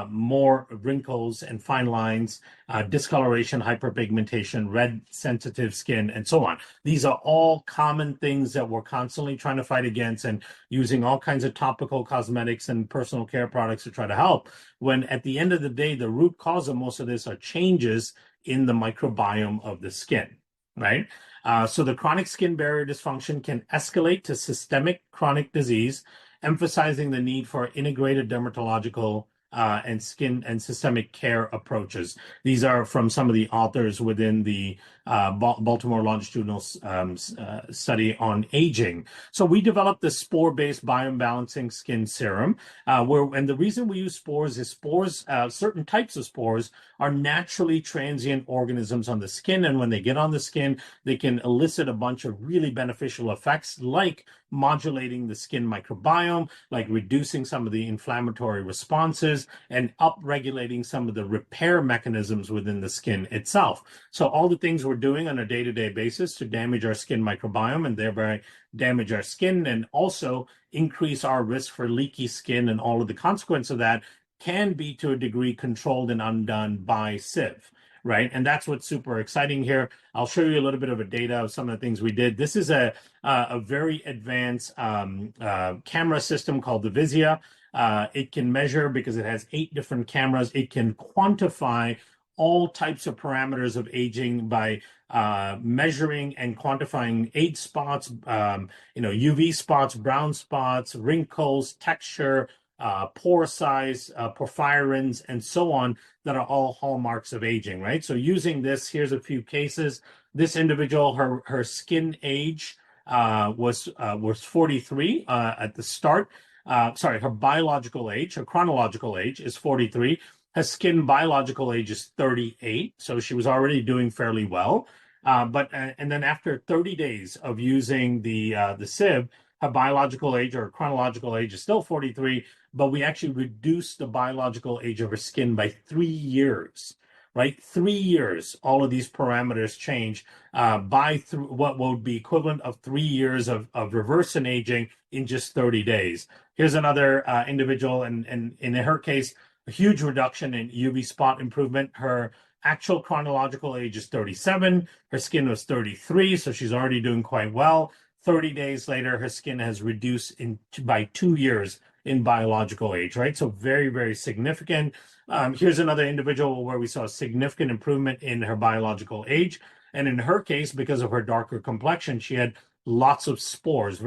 more wrinkles and fine lines, discoloration, hyperpigmentation, red sensitive skin, and so on. These are all common things that we're constantly trying to fight against and using all kinds of topical cosmetics and personal care products to try to help, when at the end of the day, the root cause of most of this are changes in the microbiome of the skin, right? So the chronic skin barrier dysfunction can escalate to systemic chronic disease, emphasizing the need for integrated dermatological and skin and systemic care approaches. These are from some of the authors within the Baltimore longitudinal study on aging. So we developed the spore-based biome balancing skin serum, and the reason we use spores is certain types of spores are naturally transient organisms on the skin, and when they get on the skin, they can elicit a bunch of really beneficial effects, like modulating the skin microbiome, like reducing some of the inflammatory responses and upregulating some of the repair mechanisms within the skin itself. So all the things we're doing on a day-to-day basis to damage our skin microbiome and thereby damage our skin and also increase our risk for leaky skin, and all of the consequence of that can be to a degree controlled and undone by SIV. Right. And that's what's super exciting here. I'll show you a little bit of a data of some of the things we did. This is a very advanced camera system called the Visia. It can measure, because it has 8 different cameras, it can quantify all types of parameters of aging by measuring and quantifying age spots, UV spots, brown spots, wrinkles, texture, pore size, porphyrins, and so on, that are all hallmarks of aging, right? So using this, here's a few cases. This individual, her skin age was 43 at the start. Her biological age, her chronological age is 43. Her skin biological age is 38, so she was already doing fairly well. And then after 30 days of using the SIV, her biological age or chronological age is still 43, but we actually reduced the biological age of her skin by 3 years, right? 3 years, all of these parameters change what would be equivalent of 3 years of reverse in aging in just 30 days. Here's another individual, and in her case, a huge reduction in UV spot improvement. Her actual chronological age is 37. Her skin was 33, so she's already doing quite well. 30 days later, her skin has reduced by 2 years in biological age, right? So very, very significant. Here's another individual where we saw a significant improvement in her biological age. And in her case, because of her darker complexion, she had lots of spores,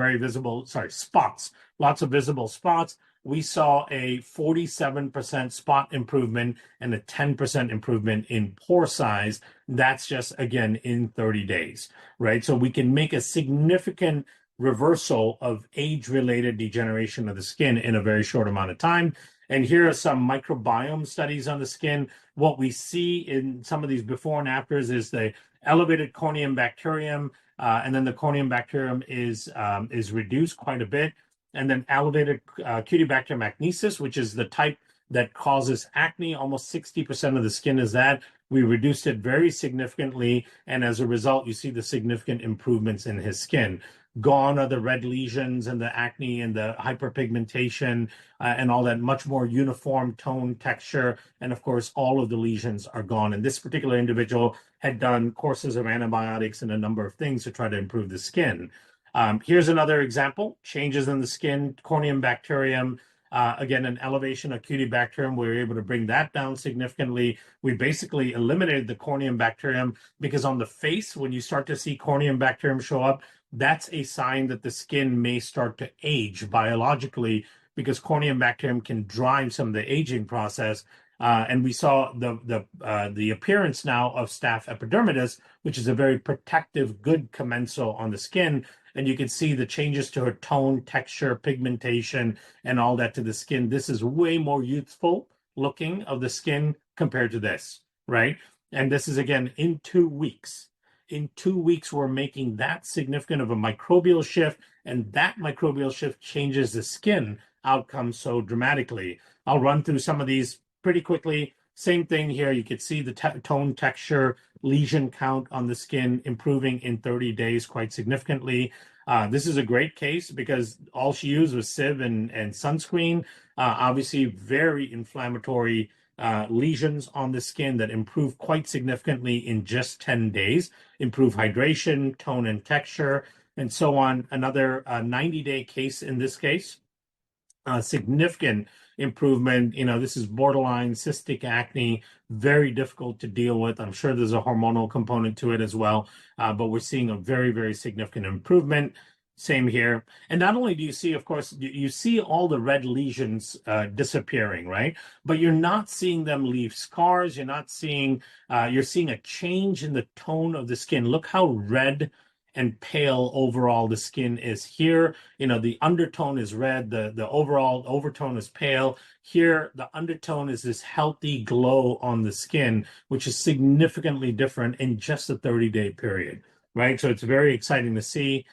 spots, lots of visible spots, we saw a 47% spot improvement and a 10% improvement in pore size. That's just, again, in 30 days, right? So we can make a significant reversal of age-related degeneration of the skin in a very short amount of time. And here are some microbiome studies on the skin. What we see in some of these before and afters is the elevated corneum bacterium, and then the corneum bacterium is reduced quite a bit. And then elevated Cutibacterium acnesis, which is the type that causes acne. Almost 60% of the skin is that. We reduced it very significantly, and as a result, you see the significant improvements in his skin. Gone are the red lesions and the acne and the hyperpigmentation and all that, much more uniform tone, texture, and of course, all of the lesions are gone. And this particular individual had done courses of antibiotics and a number of things to try to improve the skin. Here's another example, changes in the skin, corneum bacterium, again, an elevation of Cutibacterium. We were able to bring that down significantly. We basically eliminated the corneum bacterium because on the face, when you start to see corneum bacterium show up, that's a sign that the skin may start to age biologically because corneum bacterium can drive some of the aging process. And we saw the appearance now of staph epidermidis, which is a very protective, good commensal on the skin. And you can see the changes to her tone, texture, pigmentation, and all that to the skin. This is way more youthful looking of the skin compared to this, right? And this is, again, in 2 weeks. In 2 weeks, we're making that significant of a microbial shift, and that microbial shift changes the skin outcome so dramatically. I'll run through some of these pretty quickly. Same thing here. You could see the tone, texture, lesion count on the skin improving in 30 days quite significantly. This is a great case because all she used was SIV and sunscreen. Obviously, very inflammatory lesions on the skin that improve quite significantly in just 10 days, improve hydration, tone and texture, and so on. Another 90-day case in this case. Significant improvement. This is borderline cystic acne, very difficult to deal with. I'm sure there's a hormonal component to it as well, but we're seeing a very, very significant improvement. Same here. And not only do you see, of course, you see all the red lesions disappearing, right? But you're not seeing them leave scars. You're seeing a change in the tone of the skin. Look how red and pale overall the skin is here. The undertone is red, the overall overtone is pale. Here, the undertone is this healthy glow on the skin, which is significantly different in just a 30-day period, right? So it's very exciting to see.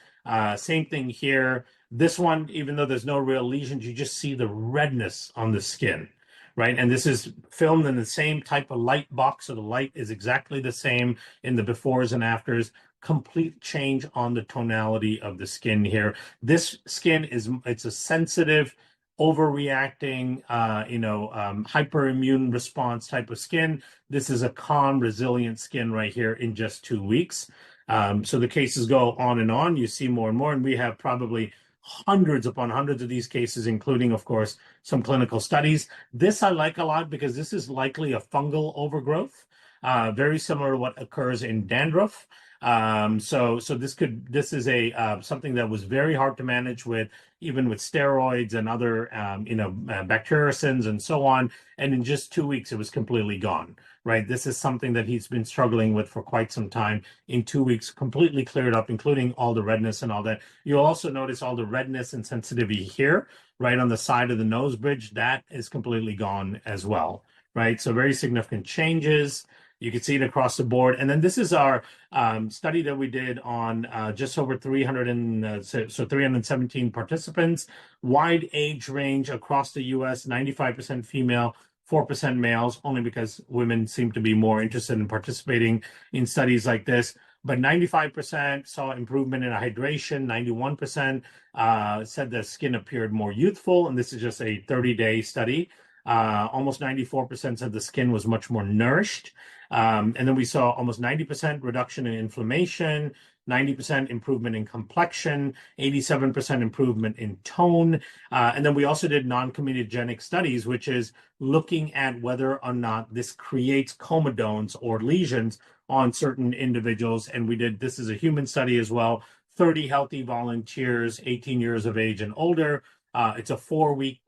Same thing here. This one, even though there's no real lesions, you just see the redness on the skin, right? And this is filmed in the same type of light box, so the light is exactly the same in the befores and afters. Complete change on the tonality of the skin here. This skin it's a sensitive, overreacting, hyperimmune response type of skin. This is a calm, resilient skin right here in just 2 weeks. So the cases go on and on. You see more and more, and we have probably hundreds upon hundreds of these cases, including, of course, some clinical studies. This I like a lot because this is likely a fungal overgrowth, very similar to what occurs in dandruff. So this is something that was very hard to manage even with steroids and other bactericins and so on. And in just 2 weeks, it was completely gone, right? This is something that he's been struggling with for quite some time. In 2 weeks, completely cleared up, including all the redness and all that. You'll also notice all the redness and sensitivity here, right on the side of the nose bridge. That is completely gone as well, right? So very significant changes. You can see it across the board. And then this is our study that we did on just over 317 participants, wide age range across the U.S., 95% female, 4% males, only because women seem to be more interested in participating in studies like this. But 95% saw improvement in hydration, 91% said the skin appeared more youthful, and this is just a 30-day study. Almost 94% said the skin was much more nourished. And then we saw almost 90% reduction in inflammation, 90% improvement in complexion, 87% improvement in tone. And then we also did non-comedogenic studies, which is looking at whether or not this creates comedones or lesions on certain individuals. And this is a human study as well, 30 healthy volunteers, 18 years of age and older. It's a 4-week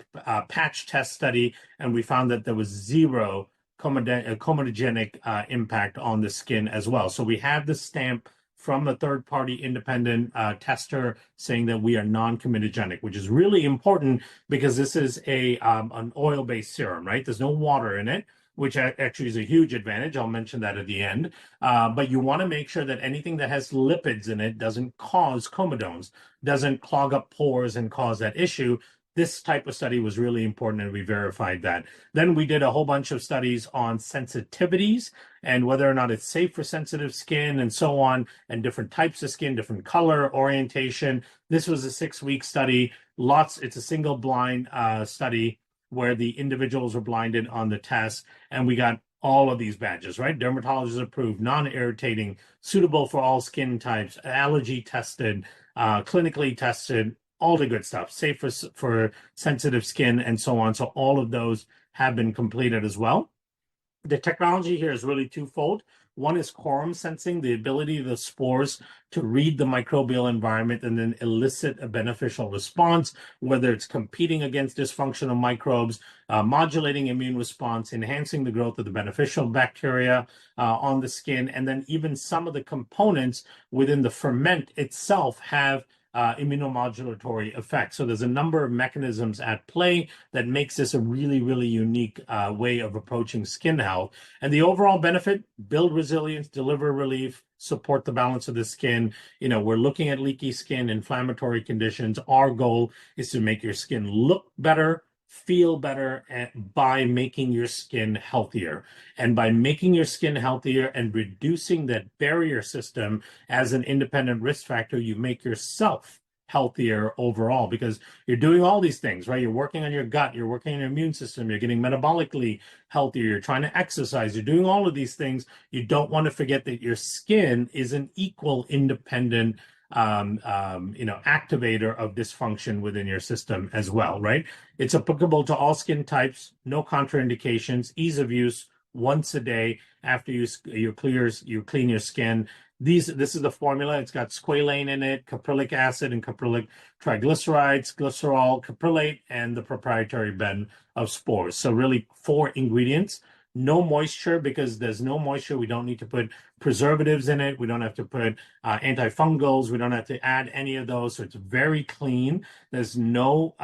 patch test study, and we found that there was zero comedogenic impact on the skin as well. So we have the stamp from a third-party independent tester saying that we are non-comedogenic, which is really important because this is an oil-based serum, right? There's no water in it, which actually is a huge advantage. I'll mention that at the end. But you want to make sure that anything that has lipids in it doesn't cause comedones, doesn't clog up pores and cause that issue. This type of study was really important, and we verified that. Then we did a whole bunch of studies on sensitivities and whether or not it's safe for sensitive skin and so on, and different types of skin, different color, orientation. This was a 6-week study. It's a single blind study where the individuals were blinded on the test, and we got all of these badges, right? Dermatologist approved, non-irritating, suitable for all skin types, allergy tested, clinically tested, all the good stuff, safe for sensitive skin and so on. So all of those have been completed as well. The technology here is really twofold. One is quorum sensing, the ability of the spores to read the microbial environment and then elicit a beneficial response, whether it's competing against dysfunctional microbes, modulating immune response, enhancing the growth of the beneficial bacteria on the skin, and then even some of the components within the ferment itself have immunomodulatory effect. So there's a number of mechanisms at play that makes this a really, really unique way of approaching skin health. And the overall benefit, build resilience, deliver relief, support the balance of the skin. We're looking at leaky skin, inflammatory conditions. Our goal is to make your skin look better, feel better by making your skin healthier. And by making your skin healthier and reducing that barrier system as an independent risk factor, you make yourself healthier overall, because you're doing all these things, right? You're working on your gut, you're working on your immune system, you're getting metabolically healthier, you're trying to exercise, you're doing all of these things. You don't want to forget that your skin is an equal independent activator of dysfunction within your system as well, right? It's applicable to all skin types, no contraindications, ease of use, once a day after you clean your skin. This is the formula. It's got squalane in it, caprylic acid and caprylic triglycerides, glycerol, caprylate, and the proprietary bed of spores. So really 4 ingredients. No moisture, because there's no moisture. We don't need to put preservatives in it. We don't have to put antifungals. We don't have to add any of those. So it's very clean. There's no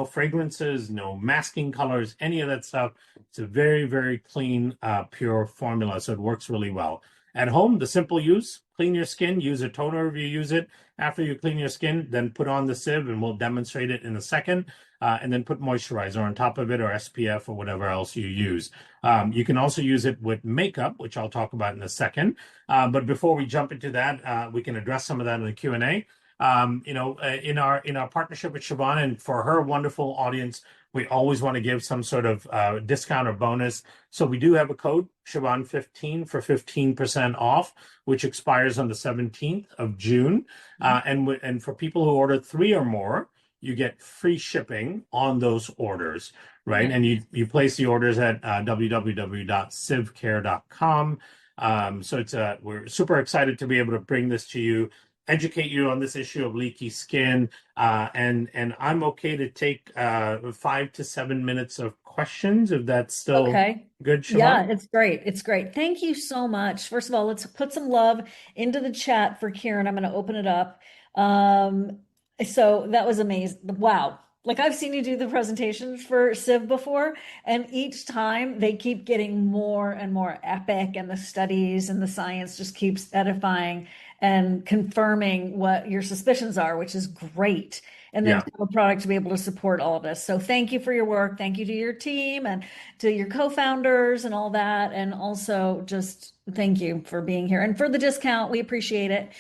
fragrances, no masking colors, any of that stuff. It's a very, very clean, pure formula. So it works really well. At home, the simple use, clean your skin, use a toner if you use it. After you clean your skin, then put on the sieve, and we'll demonstrate it in a second. And then put moisturizer on top of it, or SPF, or whatever else you use. You can also use it with makeup, which I'll talk about in a second. But before we jump into that, we can address some of that in the Q&A. In our partnership with Siobhan, and for her wonderful audience, we always want to give some sort of discount or bonus. So we do have a code, Siobhan15, for 15% off, which expires on the 17th of June. And for people who order 3 or more, you get free shipping on those orders, right? And you place the orders at www.sivcare.com. So we're super excited to be able to bring this to you, educate you on this issue of leaky skin, and I'm okay to take 5 to 7 minutes of questions, if that's still good, Siobhan? Yeah, it's great. It's great. Thank you so much. First of all, let's put some love into the chat for Kiran. I'm going to open it up. So that was amazing. Wow. Like, I've seen you do the presentations for SIV before, and each time they keep getting more and more epic, and the studies and the science just keeps edifying and confirming what your suspicions are, which is great. And then to have a product to be able to support all of this. So thank you for your work. Thank you to your team and to your co-founders and all that. And also just thank you for being here and for the discount. We appreciate it.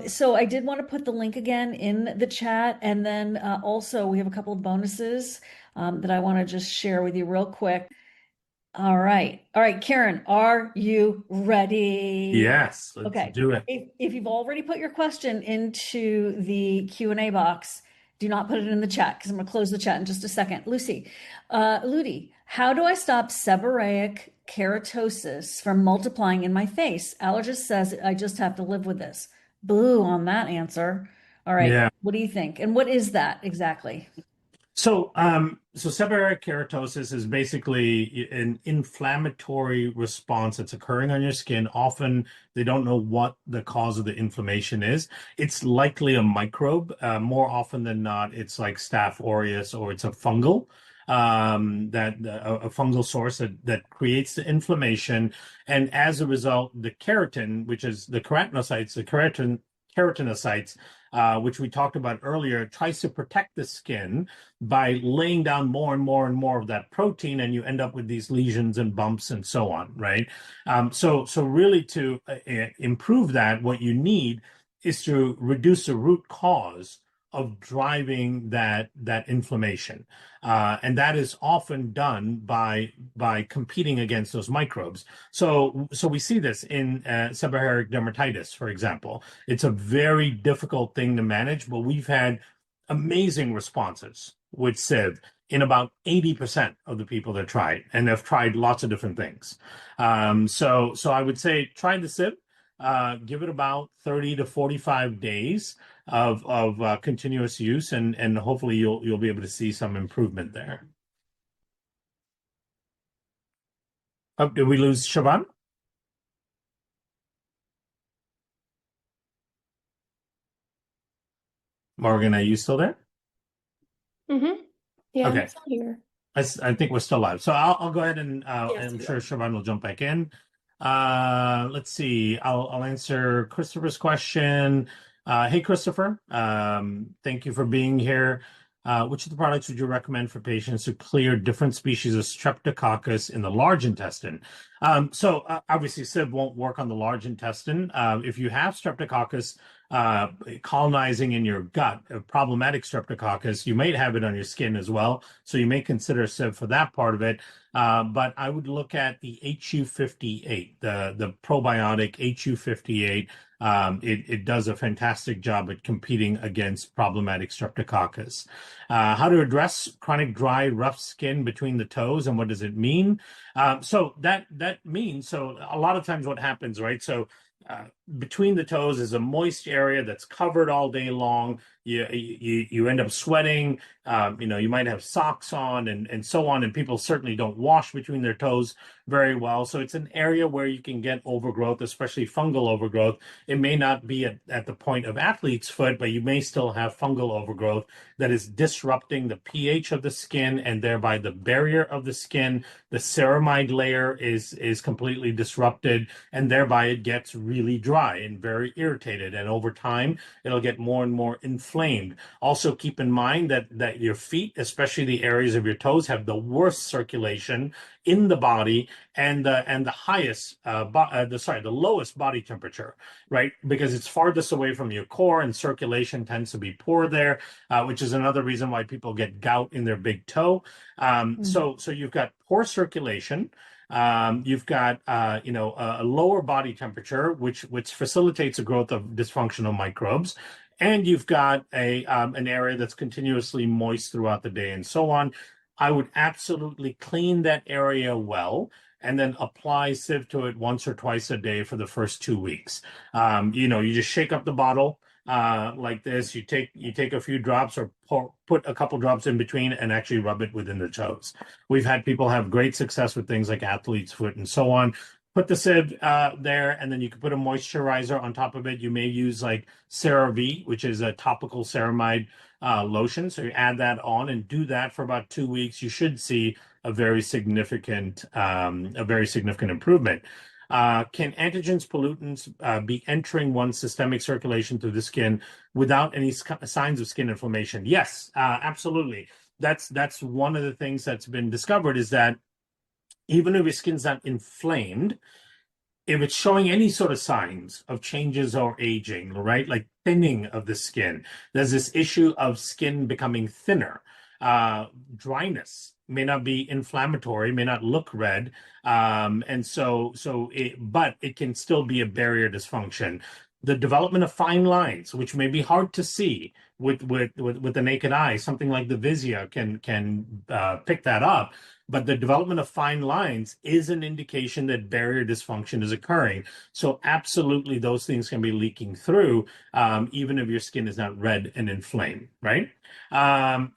So I did want to put the link again in the chat. And then also we have a couple of bonuses that I want to just share with you real quick. All right. Kiran, are you ready? Yes, let's do it. If you've already put your question into the Q&A box, do not put it in the chat, because I'm going to close the chat in just a second. Ludi, how do I stop seborrheic keratosis from multiplying in my face? Allergist says I just have to live with this. Boo on that answer. All right. Yeah. What do you think? And what is that exactly? So seborrheic keratosis is basically an inflammatory response that's occurring on your skin. Often they don't know what the cause of the inflammation is. It's likely a microbe. More often than not, it's like Staph aureus or it's a fungal a fungal source that creates the inflammation. And as a result, the keratin, which is the keratinocytes, keratinocytes, which we talked about earlier, tries to protect the skin by laying down more and more and more of that protein, and you end up with these lesions and bumps and so on, right? So really to improve that, what you need is to reduce the root cause of driving that inflammation, and that is often done by competing against those microbes. So we see this in seborrheic dermatitis, for example. It's a very difficult thing to manage, but we've had amazing responses with SIV in about 80% of the people that try it, and have tried lots of different things. So I would say try the SIV. Give it about 30 to 45 days of continuous use, and hopefully you'll be able to see some improvement there. Oh, did we lose Siobhan? Morgan, are you still there? Mm-hmm. Yeah, Okay. I'm still here. I think we're still live. So I'll go ahead and Yes, I'm you sure are. Siobhan will jump back in. Let's see. I'll answer Christopher's question. Hey, Christopher. Thank you for being here. Which of the products would you recommend for patients who clear different species of streptococcus in the large intestine? So obviously, SIV won't work on the large intestine. If you have streptococcus colonizing in your gut, a problematic streptococcus, you might have it on your skin as well. So you may consider SIV for that part of it. But I would look at the HU58, the probiotic HU58. It does a fantastic job at competing against problematic streptococcus. How to address chronic dry, rough skin between the toes, and what does it mean? So that means, so a lot of times what happens, right? So between the toes is a moist area that's covered all day long. You end up sweating. You might have socks on and so on, and people certainly don't wash between their toes very well. So it's an area where you can get overgrowth, especially fungal overgrowth. It may not be at the point of athlete's foot, but you may still have fungal overgrowth that is disrupting the pH of the skin and thereby the barrier of the skin. The ceramide layer is completely disrupted, and thereby it gets really dry and very irritated. And over time, it'll get more and more inflamed. Also, keep in mind that your feet, especially the areas of your toes, have the worst circulation in the body and the highest the lowest body temperature, right? Because it's farthest away from your core and circulation tends to be poor there, which is another reason why people get gout in their big toe. So you've got poor circulation. You've got a lower body temperature, which facilitates the growth of dysfunctional microbes, and you've got an area that's continuously moist throughout the day and so on. I would absolutely clean that area well and then apply SIV to it once or twice a day for the first 2 weeks. You just shake up the bottle like this. You take a few drops or put a couple drops in between and actually rub it within the toes. We've had people have great success with things like athlete's foot and so on. Put the SIV there, and then you can put a moisturizer on top of it. You may use like CeraVe, which is a topical ceramide lotion. So you add that on and do that for about 2 weeks. You should see a very significant improvement. Can antigens, pollutants be entering one's systemic circulation through the skin without any signs of skin inflammation? Yes, absolutely. That's one of the things that's been discovered, is that even if your skin's not inflamed, if it's showing any sort of signs of changes or aging, right, like thinning of the skin, there's this issue of skin becoming thinner. Dryness may not be inflammatory, may not look red, but it can still be a barrier dysfunction. The development of fine lines, which may be hard to see with the naked eye, something like the Visia can pick that up. but the development of fine lines is an indication that barrier dysfunction is occurring. So absolutely, those things can be leaking through, even if your skin is not red and inflamed, right?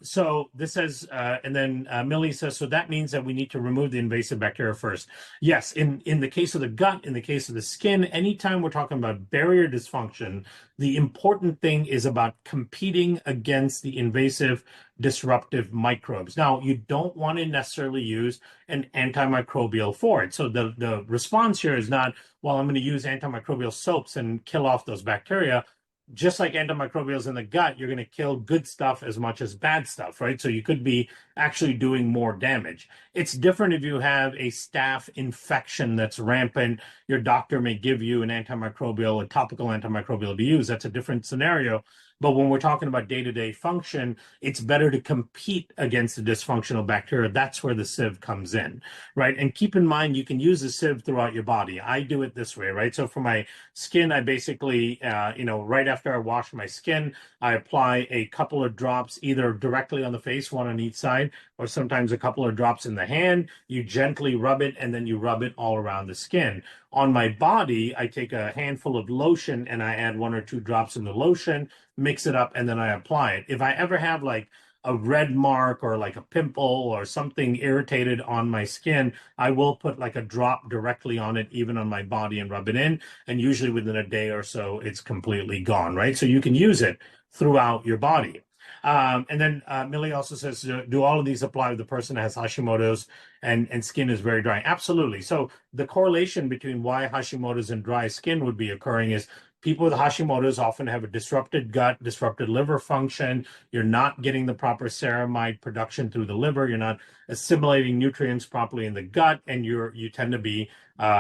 So this says, and then Millie says, so that means that we need to remove the invasive bacteria first. Yes, in the case of the gut, in the case of the skin, anytime we're talking about barrier dysfunction, the important thing is about competing against the invasive disruptive microbes. Now, you don't want to necessarily use an antimicrobial for it. So the response here is not, well, I'm going to use antimicrobial soaps and kill off those bacteria. Just like antimicrobials in the gut, you're going to kill good stuff as much as bad stuff, right? So you could be actually doing more damage. It's different if you have a staph infection that's rampant. Your doctor may give you an antimicrobial, a topical antimicrobial to use. That's a different scenario. But when we're talking about day-to-day function, it's better to compete against the dysfunctional bacteria. That's where the sieve comes in, right? And keep in mind, you can use the sieve throughout your body. I do it this way, right? So for my skin, I basically, right after I wash my skin, I apply a couple of drops either directly on the face, one on each side, or sometimes a couple of drops in the hand. You gently rub it, and then you rub it all around the skin. On my body, I take a handful of lotion and I add 1 or 2 drops in the lotion, mix it up, and then I apply it. If I ever have like a red mark or like a pimple or something irritated on my skin, I will put like a drop directly on it, even on my body, and rub it in. And usually within a day or so, it's completely gone, right? So you can use it throughout your body. And then Millie also says, do all of these apply to the person that has Hashimoto's and skin is very dry? Absolutely. So the correlation between why Hashimoto's and dry skin would be occurring is people with Hashimoto's often have a disrupted gut, disrupted liver function. You're not getting the proper ceramide production through the liver. You're not assimilating nutrients properly in the gut, and you tend to be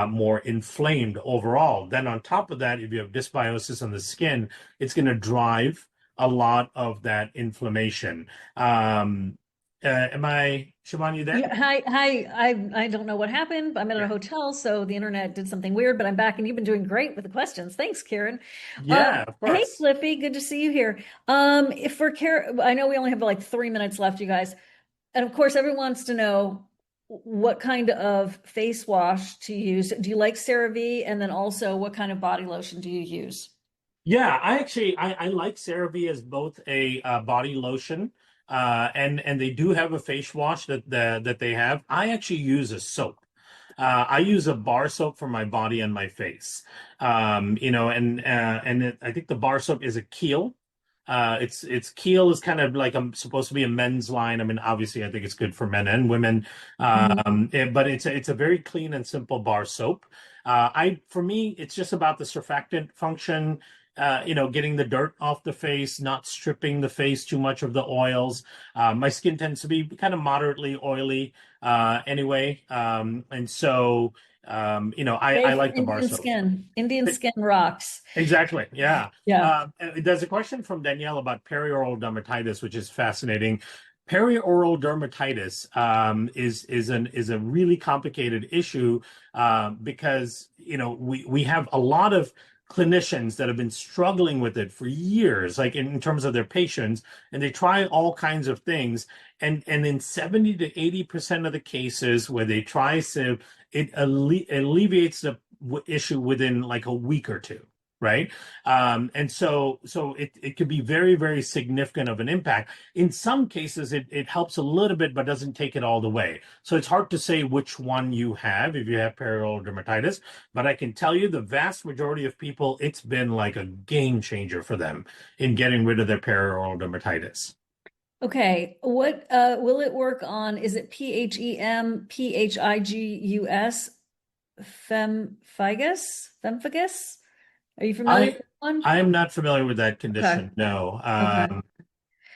more inflamed overall. Then on top of that, if you have dysbiosis on the skin, it's going to drive a lot of that inflammation. Siobhan, you there? Yeah, hi. I don't know what happened. I'm at a hotel, so the internet did something weird, but I'm back, and you've been doing great with the questions. Thanks, Kiran. Yeah, of course. Hey, Flippy, good to see you here. If for I know we only have like 3 minutes left, you guys, and of course, everyone wants to know what kind of face wash to use. Do you like CeraVe? And then also, what kind of body lotion do you use? Yeah, I like CeraVe as both a body lotion, and they do have a face wash that they have. I actually use a soap. I use a bar soap for my body and my face. I think the bar soap is a Kiehl. It's Kiehl is kind of like supposed to be a men's line. I mean, obviously, I think it's good for men and women. But it's a very clean and simple bar soap. For me, it's just about the surfactant function. Getting the dirt off the face, not stripping the face too much of the oils. My skin tends to be kind of moderately oily anyway. And so, I like the bar Indian soap. skin. Indian skin rocks. Exactly. Yeah. Yeah. There's a question from Danielle about perioral dermatitis, which is fascinating. Perioral dermatitis is a really complicated issue because we have a lot of clinicians that have been struggling with it for years, like in terms of their patients, and they try all kinds of things. And in 70 to 80% of the cases where they try SIV, it alleviates the issue within like a week or two. Right. And so it could be very, very significant of an impact. In some cases, it helps a little bit, but doesn't take it all the way. So it's hard to say which one you have if you have perioral dermatitis. But I can tell you the vast majority of people, it's been like a game changer for them in getting rid of their perioral dermatitis. Okay. What will it work on? Is it PHEM, PHIGUS, Pemphigus? Are you familiar with that one? I am not familiar with that condition. Okay. No. Okay.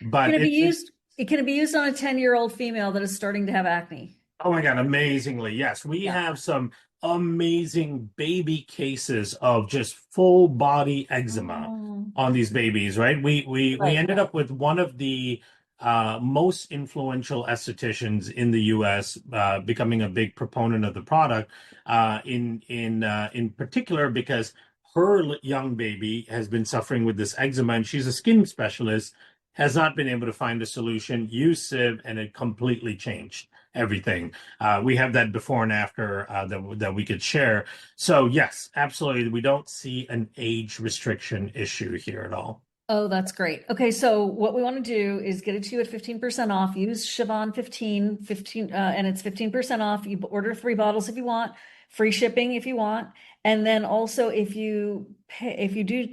But Can it be used? Can it be used on a 10-year-old female that is starting to have acne? Oh my God, amazingly. Yes, we have some amazing baby cases of just full body eczema on these babies, right? We Right. ended up with one of the most influential estheticians in the US becoming a big proponent of the product in particular because her young baby has been suffering with this eczema, and she's a skin specialist, has not been able to find a solution, use SIV, and it completely changed. everything. We have that before and after that we could share. So yes, absolutely. We don't see an age restriction issue here at all. Oh, that's great. Okay, so what we want to do is get it to you at 15% off. Use Siobhan 15, and it's 15% off. You order 3 bottles if you want, free shipping if you want. And then also if you pay, if you do,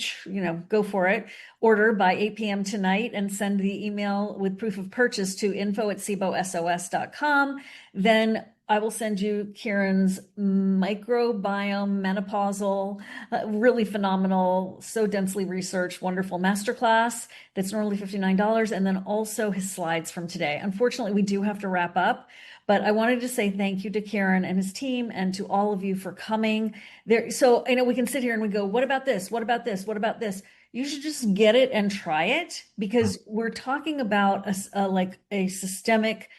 go for it, order by 8 p.m. tonight and send the email with proof of purchase to info@sibosos.com. Then I will send you Kiran's Microbiome Menopausal, really phenomenal, so densely researched, wonderful masterclass that's normally $59, and then also his slides from today. Unfortunately, we do have to wrap up, but I wanted to say thank you to Kiran and his team and to all of you for coming there. So I know we can sit here and we go, what about this? What about this? What about this? You should just get it and try it, because we're talking about a systemic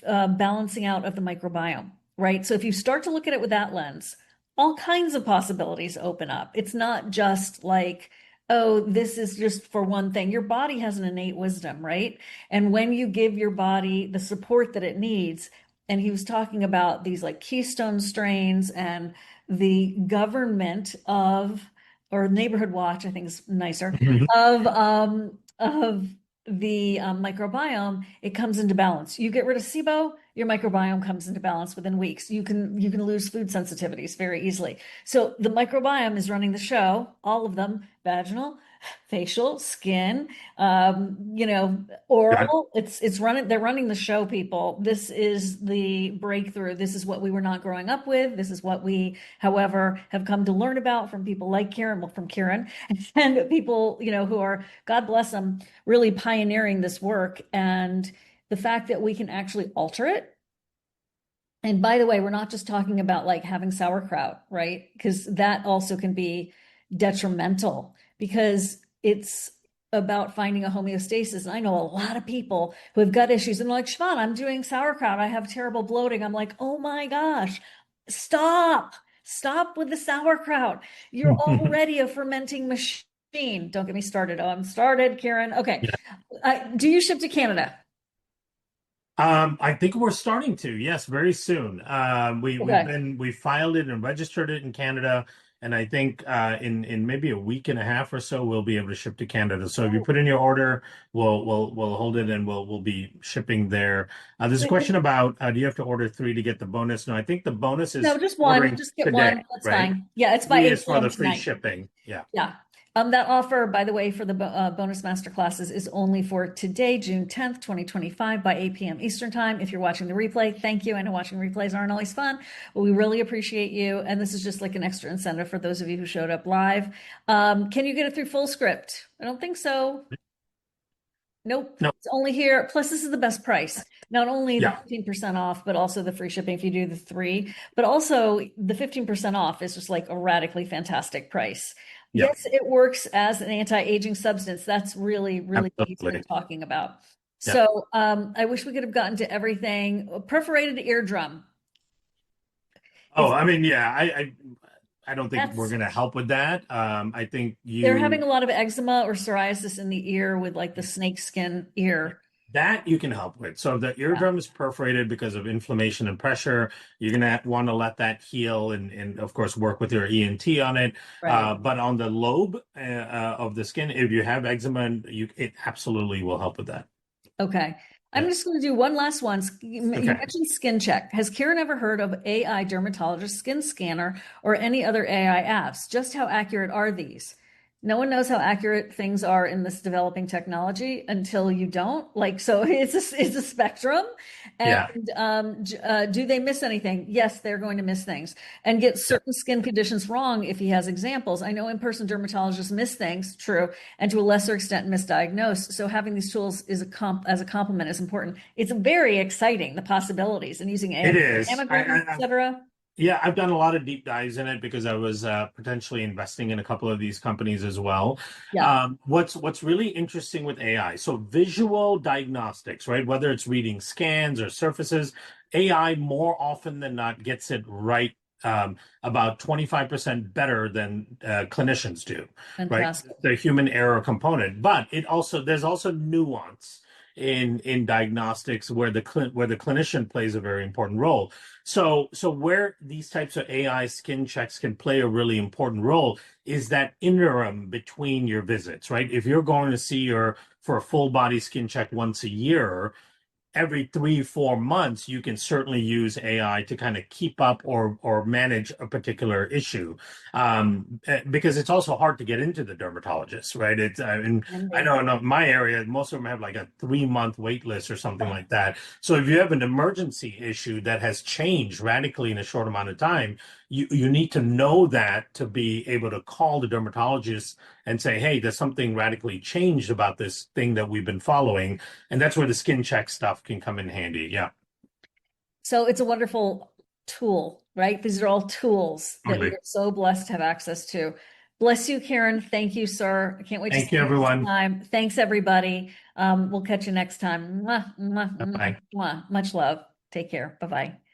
balancing out of the microbiome, right? So if you start to look at it with that lens, all kinds of possibilities open up. It's not just like, oh, this is just for one thing. Your body has an innate wisdom, right? And when you give your body the support that it needs, and he was talking about these like keystone strains and the government of, or neighborhood watch, I think is nicer, of the microbiome, it comes into balance. You get rid of SIBO, your microbiome comes into balance within weeks. You can lose food sensitivities very easily. So the microbiome is running the show, all of them, vaginal, facial, skin, oral. It's running. They're running the show, people. This is the breakthrough. This is what we were not growing up with. This is what we, however, have come to learn about from people like Kiran, well, from Kiran, and people, who are, God bless them, really pioneering this work. And the fact that we can actually alter it. And by the way, we're not just talking about like having sauerkraut, right? Because that also can be detrimental, because it's about finding a homeostasis. And I know a lot of people who have gut issues and they're like, Siobhan, I'm doing sauerkraut. I have terrible bloating. I'm like, oh my gosh, stop with the sauerkraut. You're already a fermenting machine. Don't get me started. Oh, I'm started, Kiran. Okay. Yeah. Do you ship to Canada? I think we're starting to, yes, very soon. We filed it and registered it in Canada, and I think in maybe a week and a half or so we'll be able to ship to Canada. So if you put in your order, we'll hold it and we'll be shipping there. There's a question about do you have to order 3 to get the bonus? No, I think the bonus is just one. Just get today, one. That's right? fine. Yeah, it's by 8 for the free tonight. shipping. Yeah. Yeah. That offer, by the way, for the bonus master classes is only for today, June 10th, 2025 by 8 p.m. Eastern time. If you're watching the replay, thank you. I know watching replays aren't always fun, but we really appreciate you. And this is just like an extra incentive for those of you who showed up live. Can you get it through Fullscript? I don't think so. Nope. It's only here. Plus, this is the best price. Not only the 15% off, but also the free shipping if you do the 3, but also the 15% off is just like a radically fantastic price. Yeah. Yes, it works as an anti-aging substance. That's really, really what we're talking about. Yeah. So I wish we could have gotten to everything. Perforated eardrum. Oh, I mean, yeah, I don't think we're going to help with that. I think they're having a lot of eczema or psoriasis in the ear with like the snake skin ear. That you can help with. So the eardrum is perforated because of inflammation and pressure. You're going to want to let that heal and of course, work with your ENT on it. Right. But on the lobe of the skin, if you have eczema, it absolutely will help with that. Okay. I'm just going to do one last one. You mentioned Skin Check. Has Kiran ever heard of AI Dermatologist Skin Scanner or any other AI apps? Just how accurate are these? No one knows how accurate things are in this developing technology until you don't. So it's a spectrum. And do they miss anything? Yes, they're going to miss things and get certain skin conditions wrong if he has examples. I know in-person dermatologists miss things, true, and to a lesser extent misdiagnose. So having these tools as a complement is important. It's very exciting, the possibilities, and using AI, it is, et cetera. Yeah, I've done a lot of deep dives in it because I was potentially investing in a couple of these companies as well. Yeah. What's really interesting with AI, so visual diagnostics, right? Whether it's reading scans or surfaces, AI more often than not gets it right about 25% better than clinicians do. Fantastic. Right? The human error component, but there's also nuance in diagnostics where the clinician plays a very important role. So where these types of AI skin checks can play a really important role is that interim between your visits, right? If you're going to see for a full body skin check once a year, every 3-4 months, you can certainly use AI to kind of keep up or manage a particular issue, because it's also hard to get into the dermatologist, right? I know in my area, most of them have like a 3-month wait list or something like that. So if you have an emergency issue that has changed radically in a short amount of time, you need to know that to be able to call the dermatologist and say, hey, there's something radically changed about this thing that we've been following. And that's where the skin check stuff can come in handy. Yeah. So it's a wonderful tool, right? These are all tools that Totally. we're so blessed to have access to. Bless you, Kiran. Thank you, sir. I can't wait to Thank see you, you next everyone. time. Thanks, everybody. We'll catch you next time. Mwah, mwah, mwah, Bye-bye. mwah. Much love. Take care. Bye-bye.